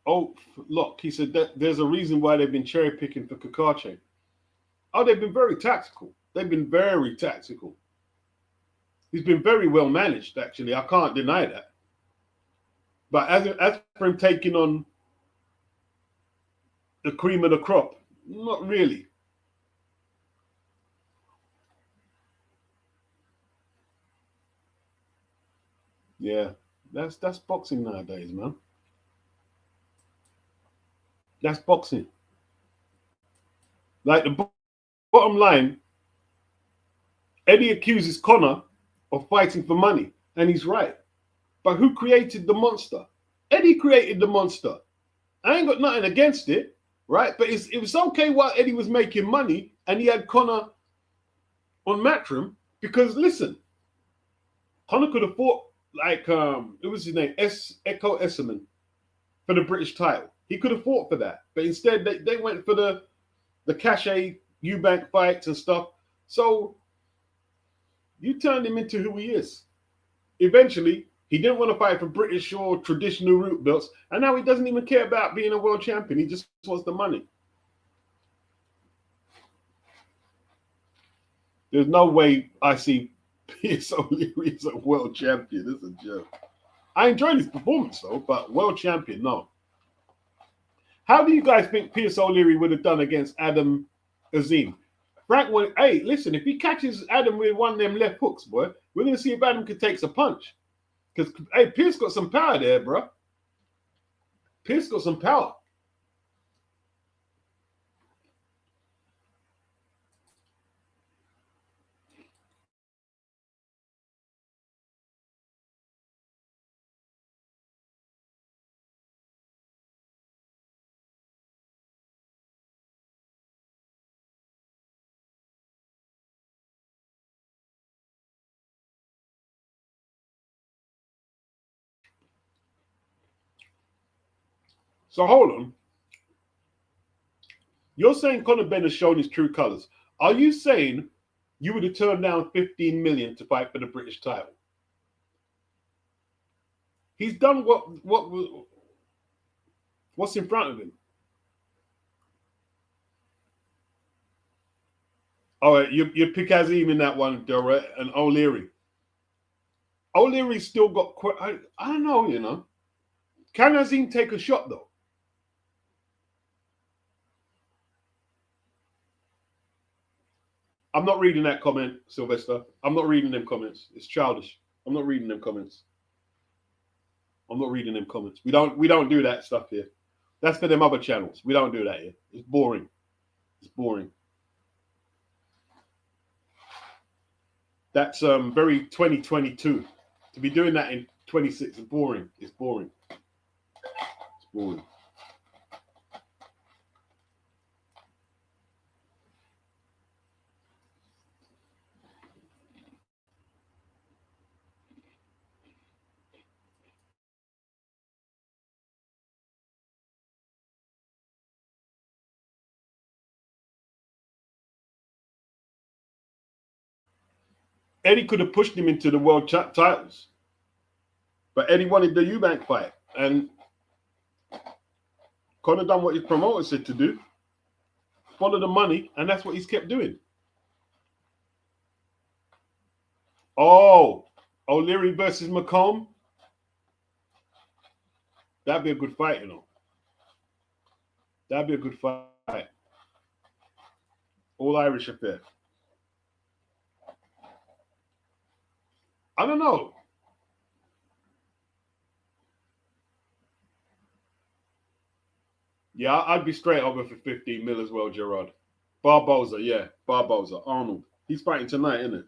Oh, look, he said that there's a reason why they've been cherry picking for Cacace. Oh, they've been very tactical. They've been very tactical. He's been very well managed, actually. I can't deny that. But as for him taking on the cream of the crop, not really. Yeah, that's boxing nowadays, man. That's boxing. Like the bottom line, Eddie accuses Connor of fighting for money, and he's right. But who created the monster? Eddie created the monster. I ain't got nothing against it, right? But it was okay while Eddie was making money and he had Connor on Matchroom because listen, Connor could have fought like it was his name, Echo Esserman for the British title. He could have fought for that, but instead they went for the Cacace Eubank fights and stuff. So you turned him into who he is. Eventually, he didn't want to fight for British or traditional root belts, and now he doesn't even care about being a world champion. He just wants the money. There's no way I see Pierce O'Leary as a world champion. This is a joke. I enjoyed his performance though, but world champion, no. How do you guys think Pierce O'Leary would have done against Adam Azim? Frank went, hey, listen, if he catches Adam with one of them left hooks, boy, we're going to see if Adam can take a punch. Because, hey, Pierce got some power there, bro. Pierce got some power. So hold on. You're saying Conor Benn has shown his true colors. Are you saying you would have turned down 15 million to fight for the British title? He's done what's in front of him. All right, you pick Azim in that one, Dora, and O'Leary. O'Leary's still got I don't know, you know. Can Azim take a shot though? I'm not reading that comment, Sylvester. I'm not reading them comments. It's childish. I'm not reading them comments. I'm not reading them comments. We don't do that stuff here. That's for them other channels. We don't do that here. It's boring. It's boring. That's very 2022. To be doing that in 26 is boring. It's boring. It's boring. Eddie could have pushed him into the world titles, but Eddie wanted the Eubank fight, and Conor done what his promoter said to do, follow the money, and that's what he's kept doing. Oh, O'Leary versus McComb. That'd be a good fight, you know. That'd be a good fight. All Irish affair. I don't know. Yeah, I'd be straight over for 15 mil as well, Gerard. Barboza, yeah. Barboza. Arnold. He's fighting tonight, isn't it?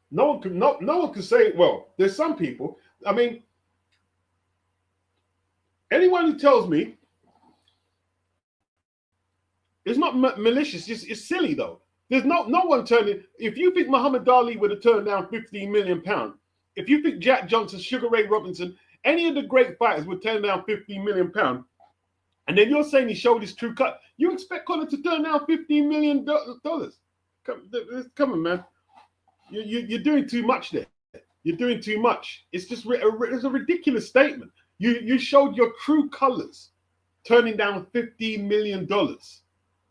No one can say, well, there's some people. I mean, anyone who tells me it's not malicious, it's silly though. There's no one turning. If you think Muhammad Ali would have turned down 15 million pounds, if you think Jack Johnson, Sugar Ray Robinson, any of the great fighters would turn down 15 million pounds, and then you're saying he showed his true cut, you expect Conor to turn down $15 million? Come on, man. You're doing too much there. You're doing too much. It's just it's a ridiculous statement. You showed your true colors, turning down $15 million.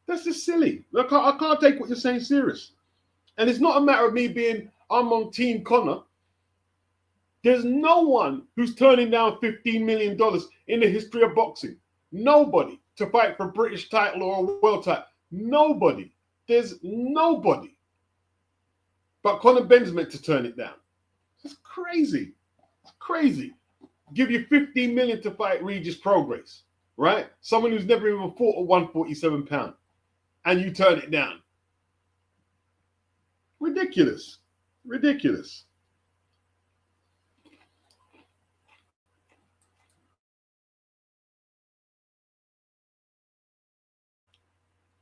That's just silly. I can't take what you're saying serious. And it's not a matter of me being, I'm on Team Connor. There's no one who's turning down $15 million in the history of boxing. Nobody to fight for a British title or a world title. Nobody. There's nobody. But Conor Benn's meant to turn it down. It's crazy. It's crazy. Give you $15 million to fight Regis Progress, right? Someone who's never even fought at 147 pounds. And you turn it down. Ridiculous. Ridiculous.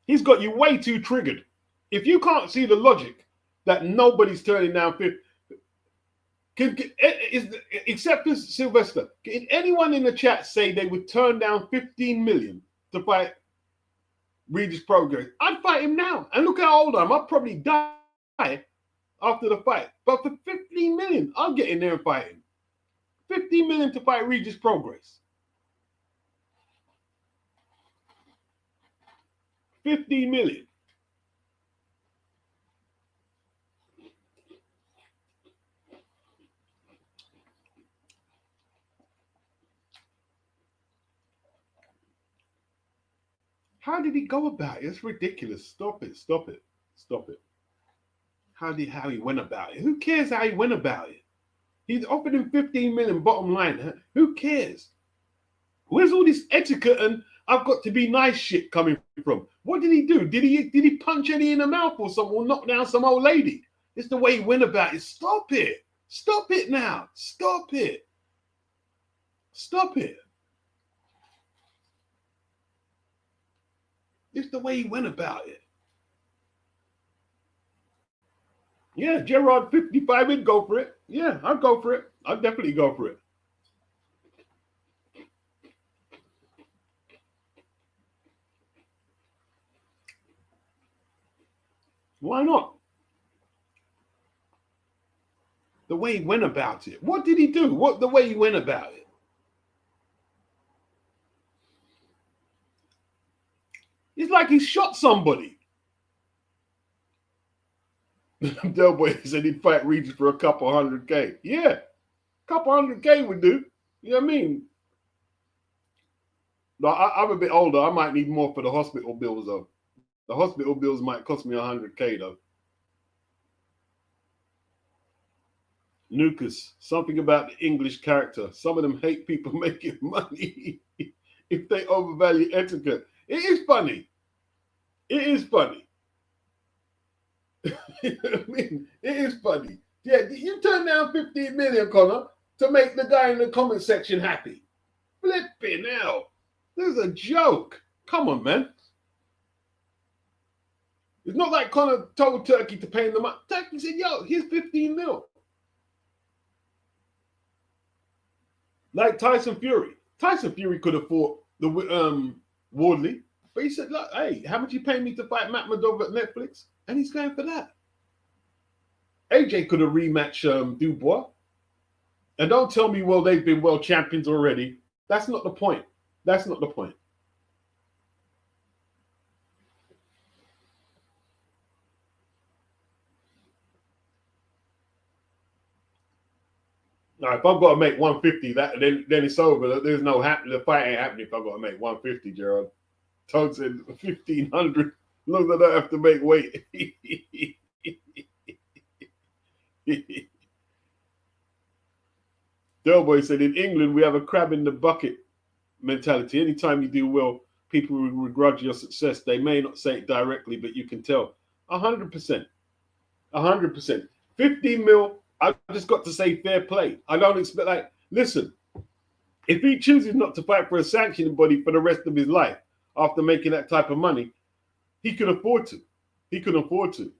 He's got you way too triggered. If you can't see the logic that nobody's turning down 50, except for Sylvester, can anyone in the chat say they would turn down 15 million to fight Regis Progress? I'd fight him now. And look how old I am. I'll probably die after the fight. But for 15 million, I'll get in there and fight him. 15 million to fight Regis Progress. 15 million. How did he go about it? It's ridiculous. Stop it. Stop it. Stop it. How he went about it? Who cares how he went about it? He's offered him 15 million bottom line. Who cares? Where's all this etiquette and I've got to be nice shit coming from? What did he do? Did he punch Eddie in the mouth or something, or knock down some old lady? It's the way he went about it. Stop it. Stop it now. Stop it. Stop it. It's the way he went about it. Yeah, Gerard 55 would go for it. Yeah, I'd go for it. I'd definitely go for it. Why not? The way he went about it. What did he do? What the way he went about it? It's like he shot somebody. Del Boy said he'd fight Regis for a couple $100K. Yeah, a couple $100K would do. You know what I mean? No, I'm a bit older. I might need more for the hospital bills, though. The hospital bills might cost me $100K, though. Nukas, something about the English character. Some of them hate people making money if they overvalue etiquette. It is funny. It is funny. I mean, it is funny. Yeah, you turn down 15 million, Connor, to make the guy in the comment section happy. Flipping hell. This is a joke. Come on, man. It's not like Connor told Turkey to pay him the money. Turkey said, yo, here's 15 mil. Like Tyson Fury. Tyson Fury could have fought the Wardley, but he said, look, hey, how much you pay me to fight Matt Madov at Netflix? And he's going for that. AJ could have rematched Dubois. And don't tell me, well, they've been world champions already. That's not the point. That's not the point. Now, if I've got to make 150, then it's over. There's no happening. The fight ain't happening if I've got to make 150, Gerald. Toad said 1,500. As long as I don't have to make weight. Delboy said, in England, we have a crab in the bucket mentality. Anytime you do well, people will begrudge your success. They may not say it directly, but you can tell. 100%. 100%. 15 mil, I've just got to say fair play. I don't expect, like, listen, if he chooses not to fight for a sanctioning body for the rest of his life after making that type of money, he could afford to. He could afford to.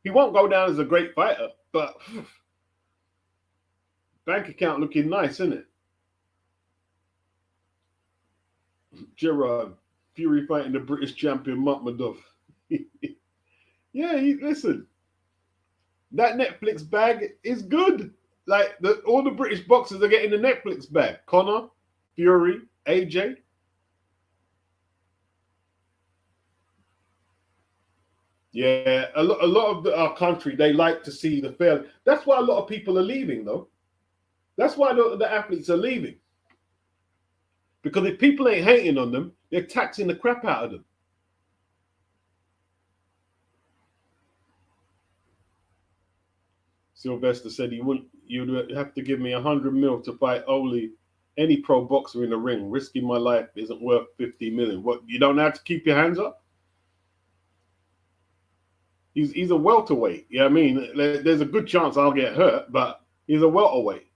He won't go down as a great fighter, but bank account looking nice, isn't it? Gerard, Fury fighting the British champion Matt Madov. Yeah, listen, that Netflix bag is good. Like all the British boxers are getting the Netflix bag. Connor, Fury, AJ. Yeah, a lot of our country, they like to see the fair. That's why a lot of people are leaving, though. That's why a lot of the athletes are leaving. Because if people ain't hating on them, they're taxing the crap out of them. Sylvester said you'd have to give me 100 mil to fight only any pro boxer in the ring. Risking my life isn't worth 50 million. What, you don't have to keep your hands up? He's a welterweight. Yeah, I mean, there's a good chance I'll get hurt, but he's a welterweight.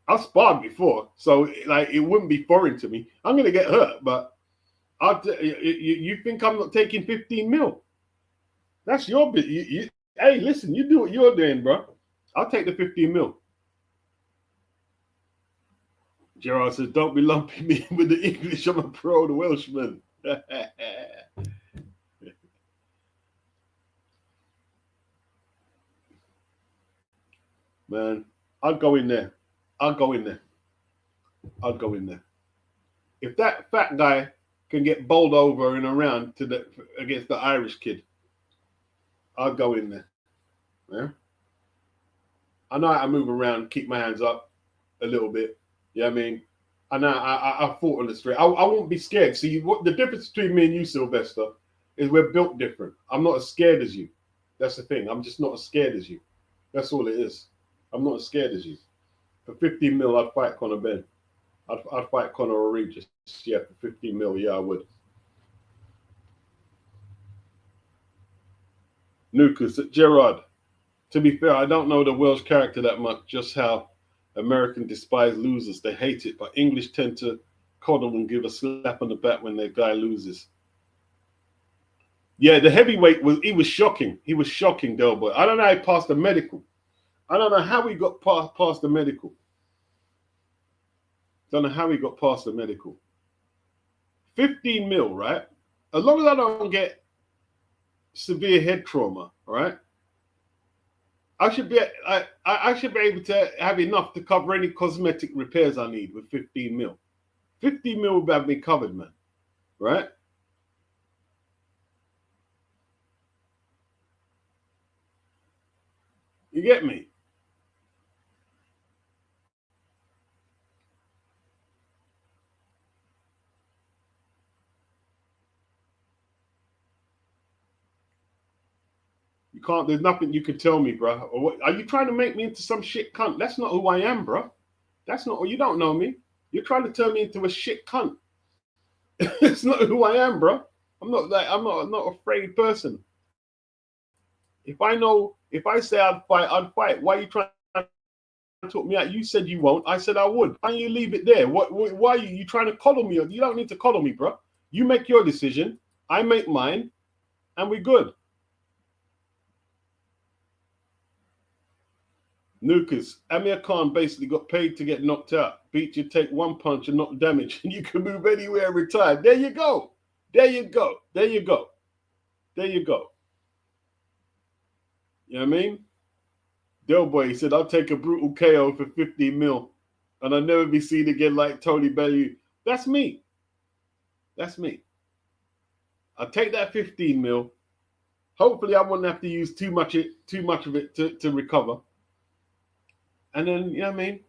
I've sparred before, so like it wouldn't be foreign to me. I'm gonna get hurt, but you think I'm not taking 15 mil? That's your bit. Hey, listen, you do what you're doing, bro. I'll take the 15 mil. Gerard says, "Don't be lumping me with the English. I'm a pro, the Welshman." Man, I'll go in there. I'll go in there. I'll go in there. If that fat guy can get bowled over and around against the Irish kid, I'll go in there. Yeah, I know how to move around, keep my hands up a little bit. Yeah, I mean, I know I fought on the street. I won't be scared. See, what the difference between me and you, Sylvester, is we're built different. I'm not as scared as you. That's the thing. I'm just not as scared as you. That's all it is. I'm not as scared as you. For 15 mil, I'd fight Conor Ben. I'd fight Conor or Regis. Yeah, for 15 mil, yeah, I would. Nukas, Gerard. To be fair, I don't know the Welsh character that much, just how American despise losers. They hate it, but English tend to coddle and give a slap on the back when their guy loses. Yeah, the heavyweight was shocking. He was shocking, Del Boy. I don't know how he passed the medical. I don't know how he got past the medical. Don't know how he got past the medical. 15 mil, right? As long as I don't get severe head trauma, right? I should be able to have enough to cover any cosmetic repairs I need with 15 mil. 15 mil would have me covered, man. Right? You get me? You can't. There's nothing you can tell me, bro. Or what, are you trying to make me into some shit cunt? That's not who I am, bro. That's not. You don't know me. You're trying to turn me into a shit cunt. It's not who I am, bro. I'm not like. I'm not afraid person. If I say I'd fight, I'd fight. Why are you trying to talk me out? You said you won't. I said I would. Why don't you leave it there? Why are you trying to coddle me? You don't need to coddle me, bro. You make your decision. I make mine, and we're good. Nukas, Amir Khan basically got paid to get knocked out. Beat you, take one punch and not damage, and you can move anywhere and retire. There you go. There you go. There you go. There you go. You know what I mean? Del Boy, he said, I'll take a brutal KO for 15 mil and I'll never be seen again like Tony Bellew. That's me. That's me. I'll take that 15 mil. Hopefully I won't have to use too much of it to recover. And then, you know what I mean?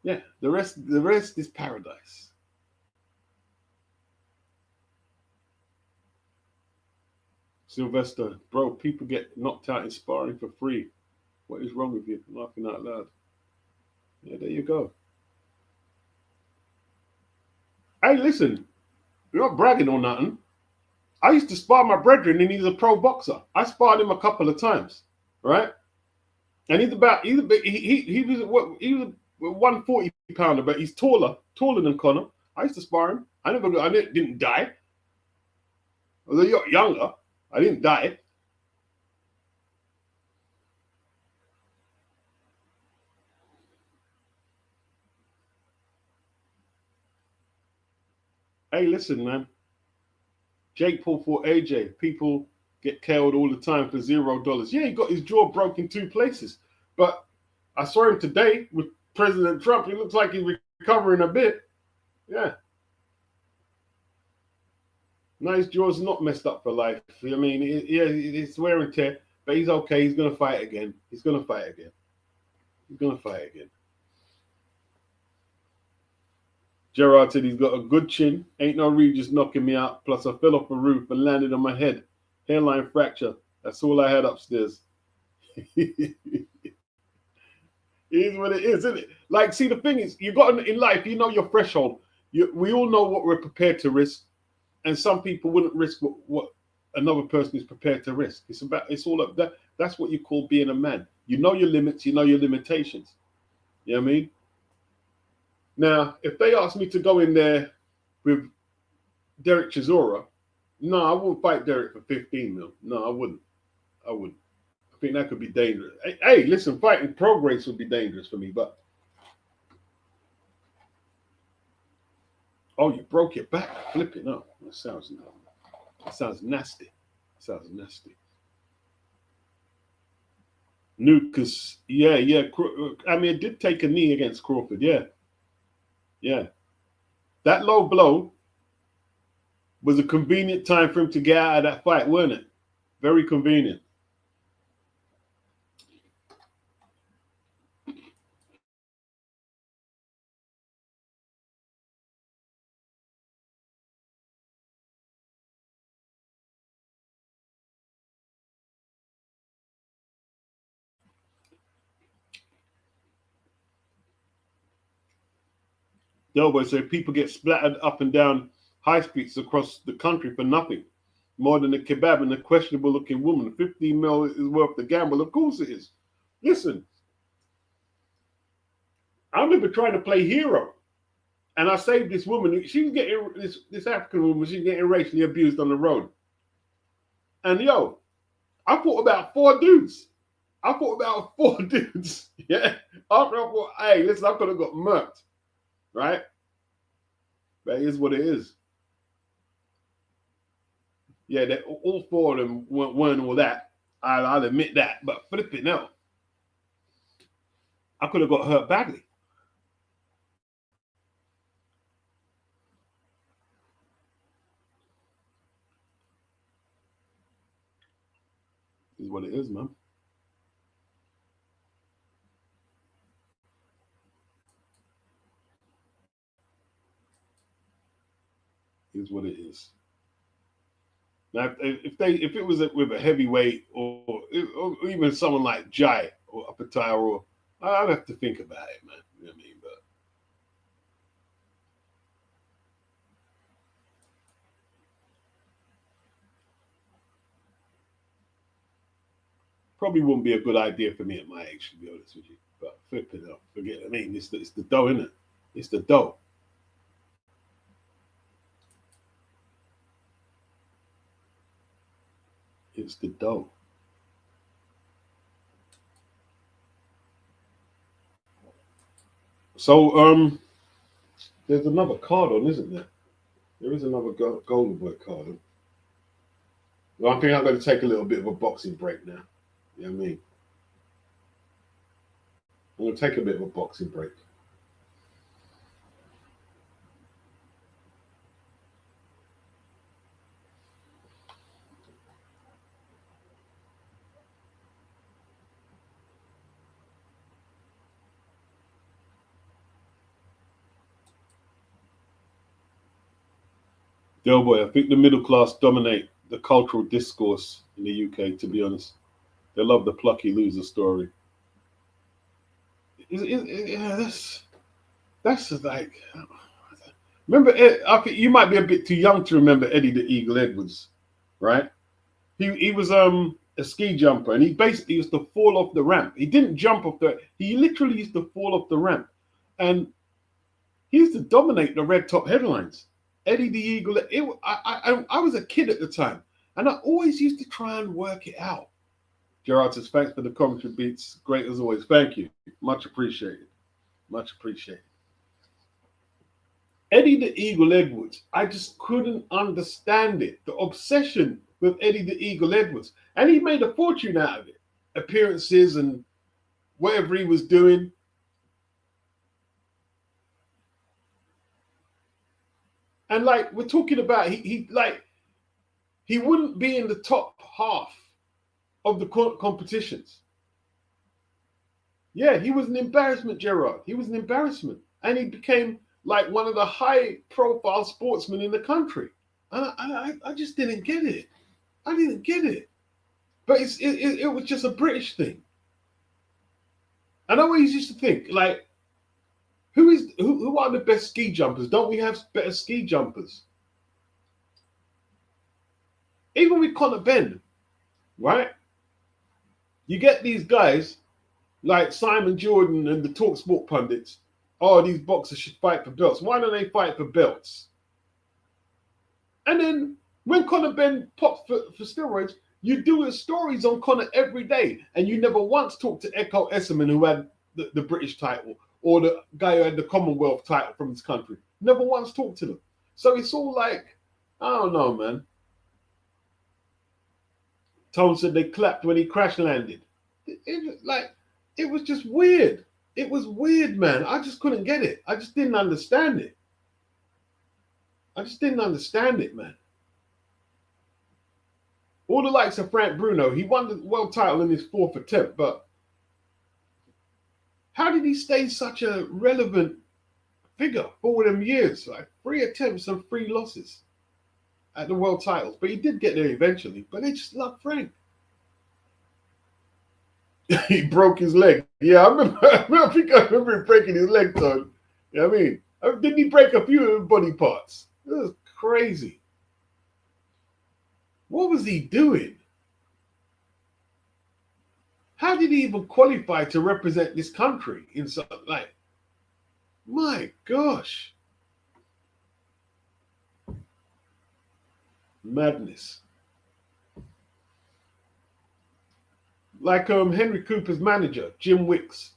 Yeah, the rest is paradise. Sylvester, bro, people get knocked out in sparring for free. What is wrong with you? Laughing out loud. Yeah, there you go. Hey, listen, you're not bragging or nothing. I used to spar my brethren, and he's a pro boxer. I sparred him a couple of times, right? And he was what he was a 140 pounder, but he's taller than Connor. I used to spar him. I didn't die. I was a lot younger. I didn't die. Hey, listen, man. Jake Paul fought AJ. People get killed all the time for $0. Yeah, he got his jaw broken 2 places. But I saw him today with President Trump. He looks like he's recovering a bit. Yeah. No, his jaw's not messed up for life. I mean, yeah, it's wear and tear, but he's okay. He's going to fight again. He's going to fight again. He's going to fight again. Gerard said he's got a good chin. Ain't no Regis knocking me out. Plus, I fell off the roof and landed on my head. Hairline fracture. That's all I had upstairs. It is what it is, isn't it? Like, see, the thing is, you got in life, you know your threshold. We all know what we're prepared to risk, and some people wouldn't risk what another person is prepared to risk. It's all up that. That's what you call being a man. You know your limits. You know your limitations. You know what I mean? Now, if they asked me to go in there with Derek Chisora, no, I wouldn't fight Derek for 15 mil. No, I wouldn't. I think that could be dangerous. Hey, listen, fighting Progress would be dangerous for me, but oh, you broke your back. Flip it. No, that sounds nasty. Sounds nasty. Nukas, yeah. I mean, it did take a knee against Crawford, yeah. That low blow was a convenient time for him to get out of that fight, weren't it? Very convenient. Delboy said people get splattered up and down high streets across the country for nothing. More than a kebab and a questionable looking woman. 15 mil is worth the gamble. Of course it is. Listen, I remember trying to play hero. And I saved this woman. She was getting, this African woman, she was getting racially abused on the road. And I fought about 4 dudes. Yeah. After I thought, hey, listen, I could have got murked. Right? That is what it is. Yeah, all 4 of them weren't all that. I'll admit that. But flipping out, I could have got hurt badly. Is what it is, man. Is what it is. Now, if it was with a heavyweight or even someone like Jai or Apatai, or I'd have to think about it, man. You know what I mean? But probably wouldn't be a good idea for me at my age, to be honest with you. But flip it up, forget it. I mean, it's the dough, isn't it? It's the dough. It's the dough. So there's another card on, isn't there? There is another Golden Boy card on. Well, I think I'm going to take a little bit of a boxing break now. You know what I mean? I'm going to take a bit of a boxing break. Delboy, I think the middle class dominate the cultural discourse in the UK, to be honest. They love the plucky loser story. Yeah, that's like. Remember, I think you might be a bit too young to remember Eddie the Eagle Edwards, right? He was a ski jumper, and he basically used to fall off the ramp. He didn't jump off he literally used to fall off the ramp, and he used to dominate the red top headlines. Eddie the Eagle. I was a kid at the time, and I always used to try and work it out. Gerard says, thanks for the commentary beats. Great as always. Thank you. Much appreciated. Much appreciated. Eddie the Eagle Edwards, I just couldn't understand it. The obsession with Eddie the Eagle Edwards. And he made a fortune out of it. Appearances and whatever he was doing. And like we're talking about, he wouldn't be in the top half of the competitions. Yeah, he was an embarrassment, Gerard. He was an embarrassment. And he became like one of the high-profile sportsmen in the country. And I just didn't get it. I didn't get it. But it was just a British thing. And I always used to think, like, who are the best ski jumpers? Don't we have better ski jumpers? Even with Conor Ben, right? You get these guys like Simon Jordan and the TalkSport pundits. Oh, these boxers should fight for belts. Why don't they fight for belts? And then when Conor Ben pops for steroids, you do stories on Conor every day, and you never once talk to Echo Esserman, who had the British title, or the guy who had the Commonwealth title from his country. Never once talked to them. So it's all like, I don't know, man. Tone said they clapped when he crash landed. It was just weird. It was weird, man. I just couldn't get it. I just didn't understand it. I just didn't understand it, man. All the likes of Frank Bruno, he won the world title in his 4th attempt, but how did he stay such a relevant figure for all them years? Like 3 attempts and 3 losses at the world titles. But he did get there eventually, but they just love Frank. He broke his leg. Yeah, I remember him breaking his leg, Tone. You know what I mean? Didn't he break a few body parts? It was crazy. What was he doing? How did he even qualify to represent this country in something like? My gosh. Madness. Like Henry Cooper's manager, Jim Wicks,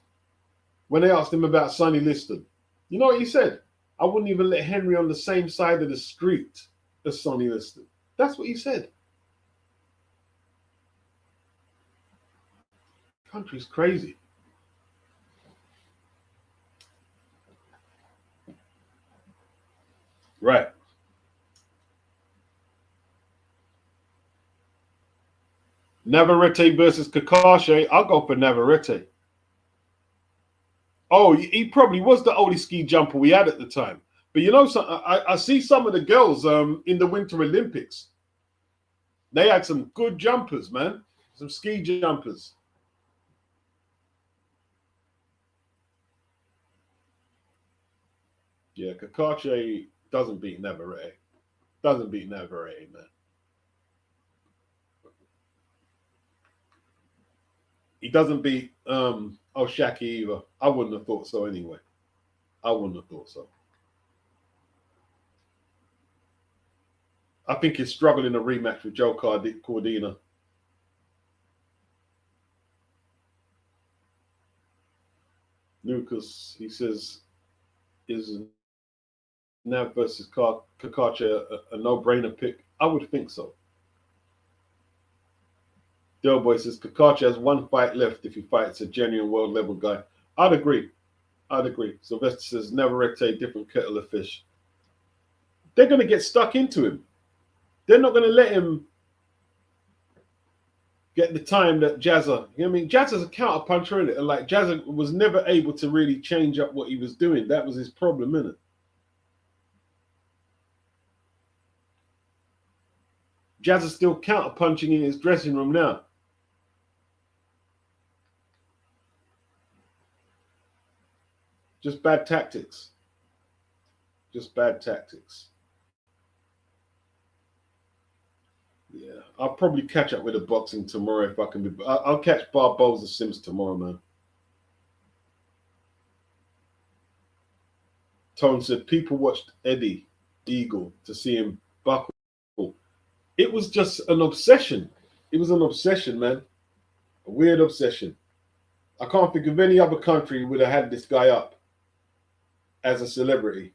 when they asked him about Sonny Liston. You know what he said? I wouldn't even let Henry on the same side of the street as Sonny Liston. That's what he said. Country's crazy. Right. Navarrete versus Cacace. I'll go for Navarrete. Oh, he probably was the oldest ski jumper we had at the time. But you know, I see some of the girls in the Winter Olympics. They had some good jumpers, man. Some ski jumpers. Yeah, Cacace doesn't beat Navarrete. Doesn't beat Navarrete, man. He doesn't beat Shaki either. I wouldn't have thought so anyway. I wouldn't have thought so. I think he's struggling a rematch with Joe Cordina. Lucas, he says, is Nav versus Cacace a no-brainer pick? I would think so. Delboy says Cacace has 1 fight left if he fights a genuine world level guy. I'd agree. Sylvester says Navarrete, different kettle of fish. They're going to get stuck into him. They're not going to let him get the time that Jazza. You know what I mean? Jazza's a counter puncher, isn't it? And like Jazza was never able to really change up what he was doing. That was his problem, isn't it? Jazza's still counter punching in his dressing room now. Just bad tactics. Just bad tactics. Yeah, I'll probably catch up with the boxing tomorrow if I can be. I'll catch Barboza Sims tomorrow, man. Tone said people watched Eddie Eagle to see him buckle. It was just an obsession. It was an obsession, man. A weird obsession. I can't think of any other country who would have had this guy up as a celebrity.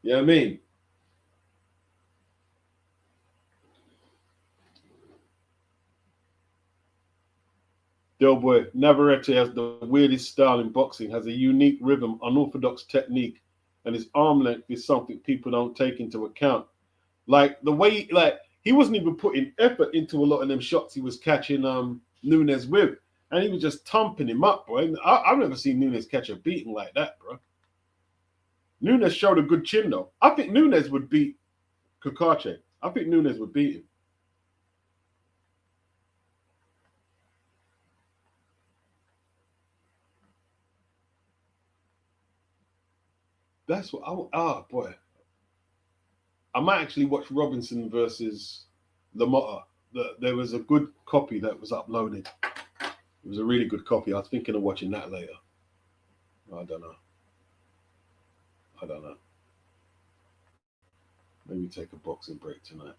You know what I mean? Del Boy, Navarrete has the weirdest style in boxing, has a unique rhythm, unorthodox technique, and his arm length is something people don't take into account. Like the way, like he wasn't even putting effort into a lot of them shots he was catching Nunes with, and he was just thumping him up, bro. And I've never seen Nunes catch a beating like that, bro. Nunes showed a good chin though. I think Nunes would beat Cacace. I think Nunes would beat him. That's what. Boy, I might actually watch Robinson versus Lamotta. There was a good copy that was uploaded. It was a really good copy. I was thinking of watching that later. I don't know. I don't know. Maybe take a boxing break tonight.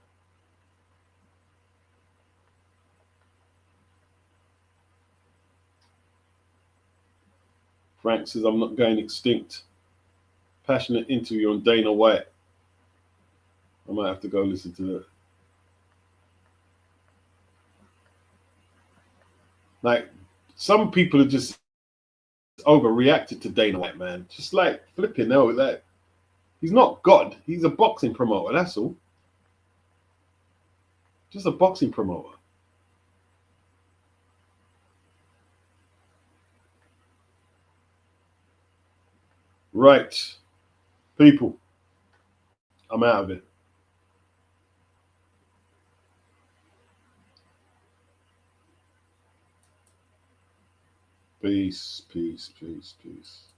Frank says, I'm not going extinct. Passionate interview on Dana White. I might have to go listen to that. Like, some people are just overreacted to Dana White, man. Just like flipping out. Like, he's not God. He's a boxing promoter. That's all. Just a boxing promoter. Right. People, I'm out of it. Peace, peace, peace, peace.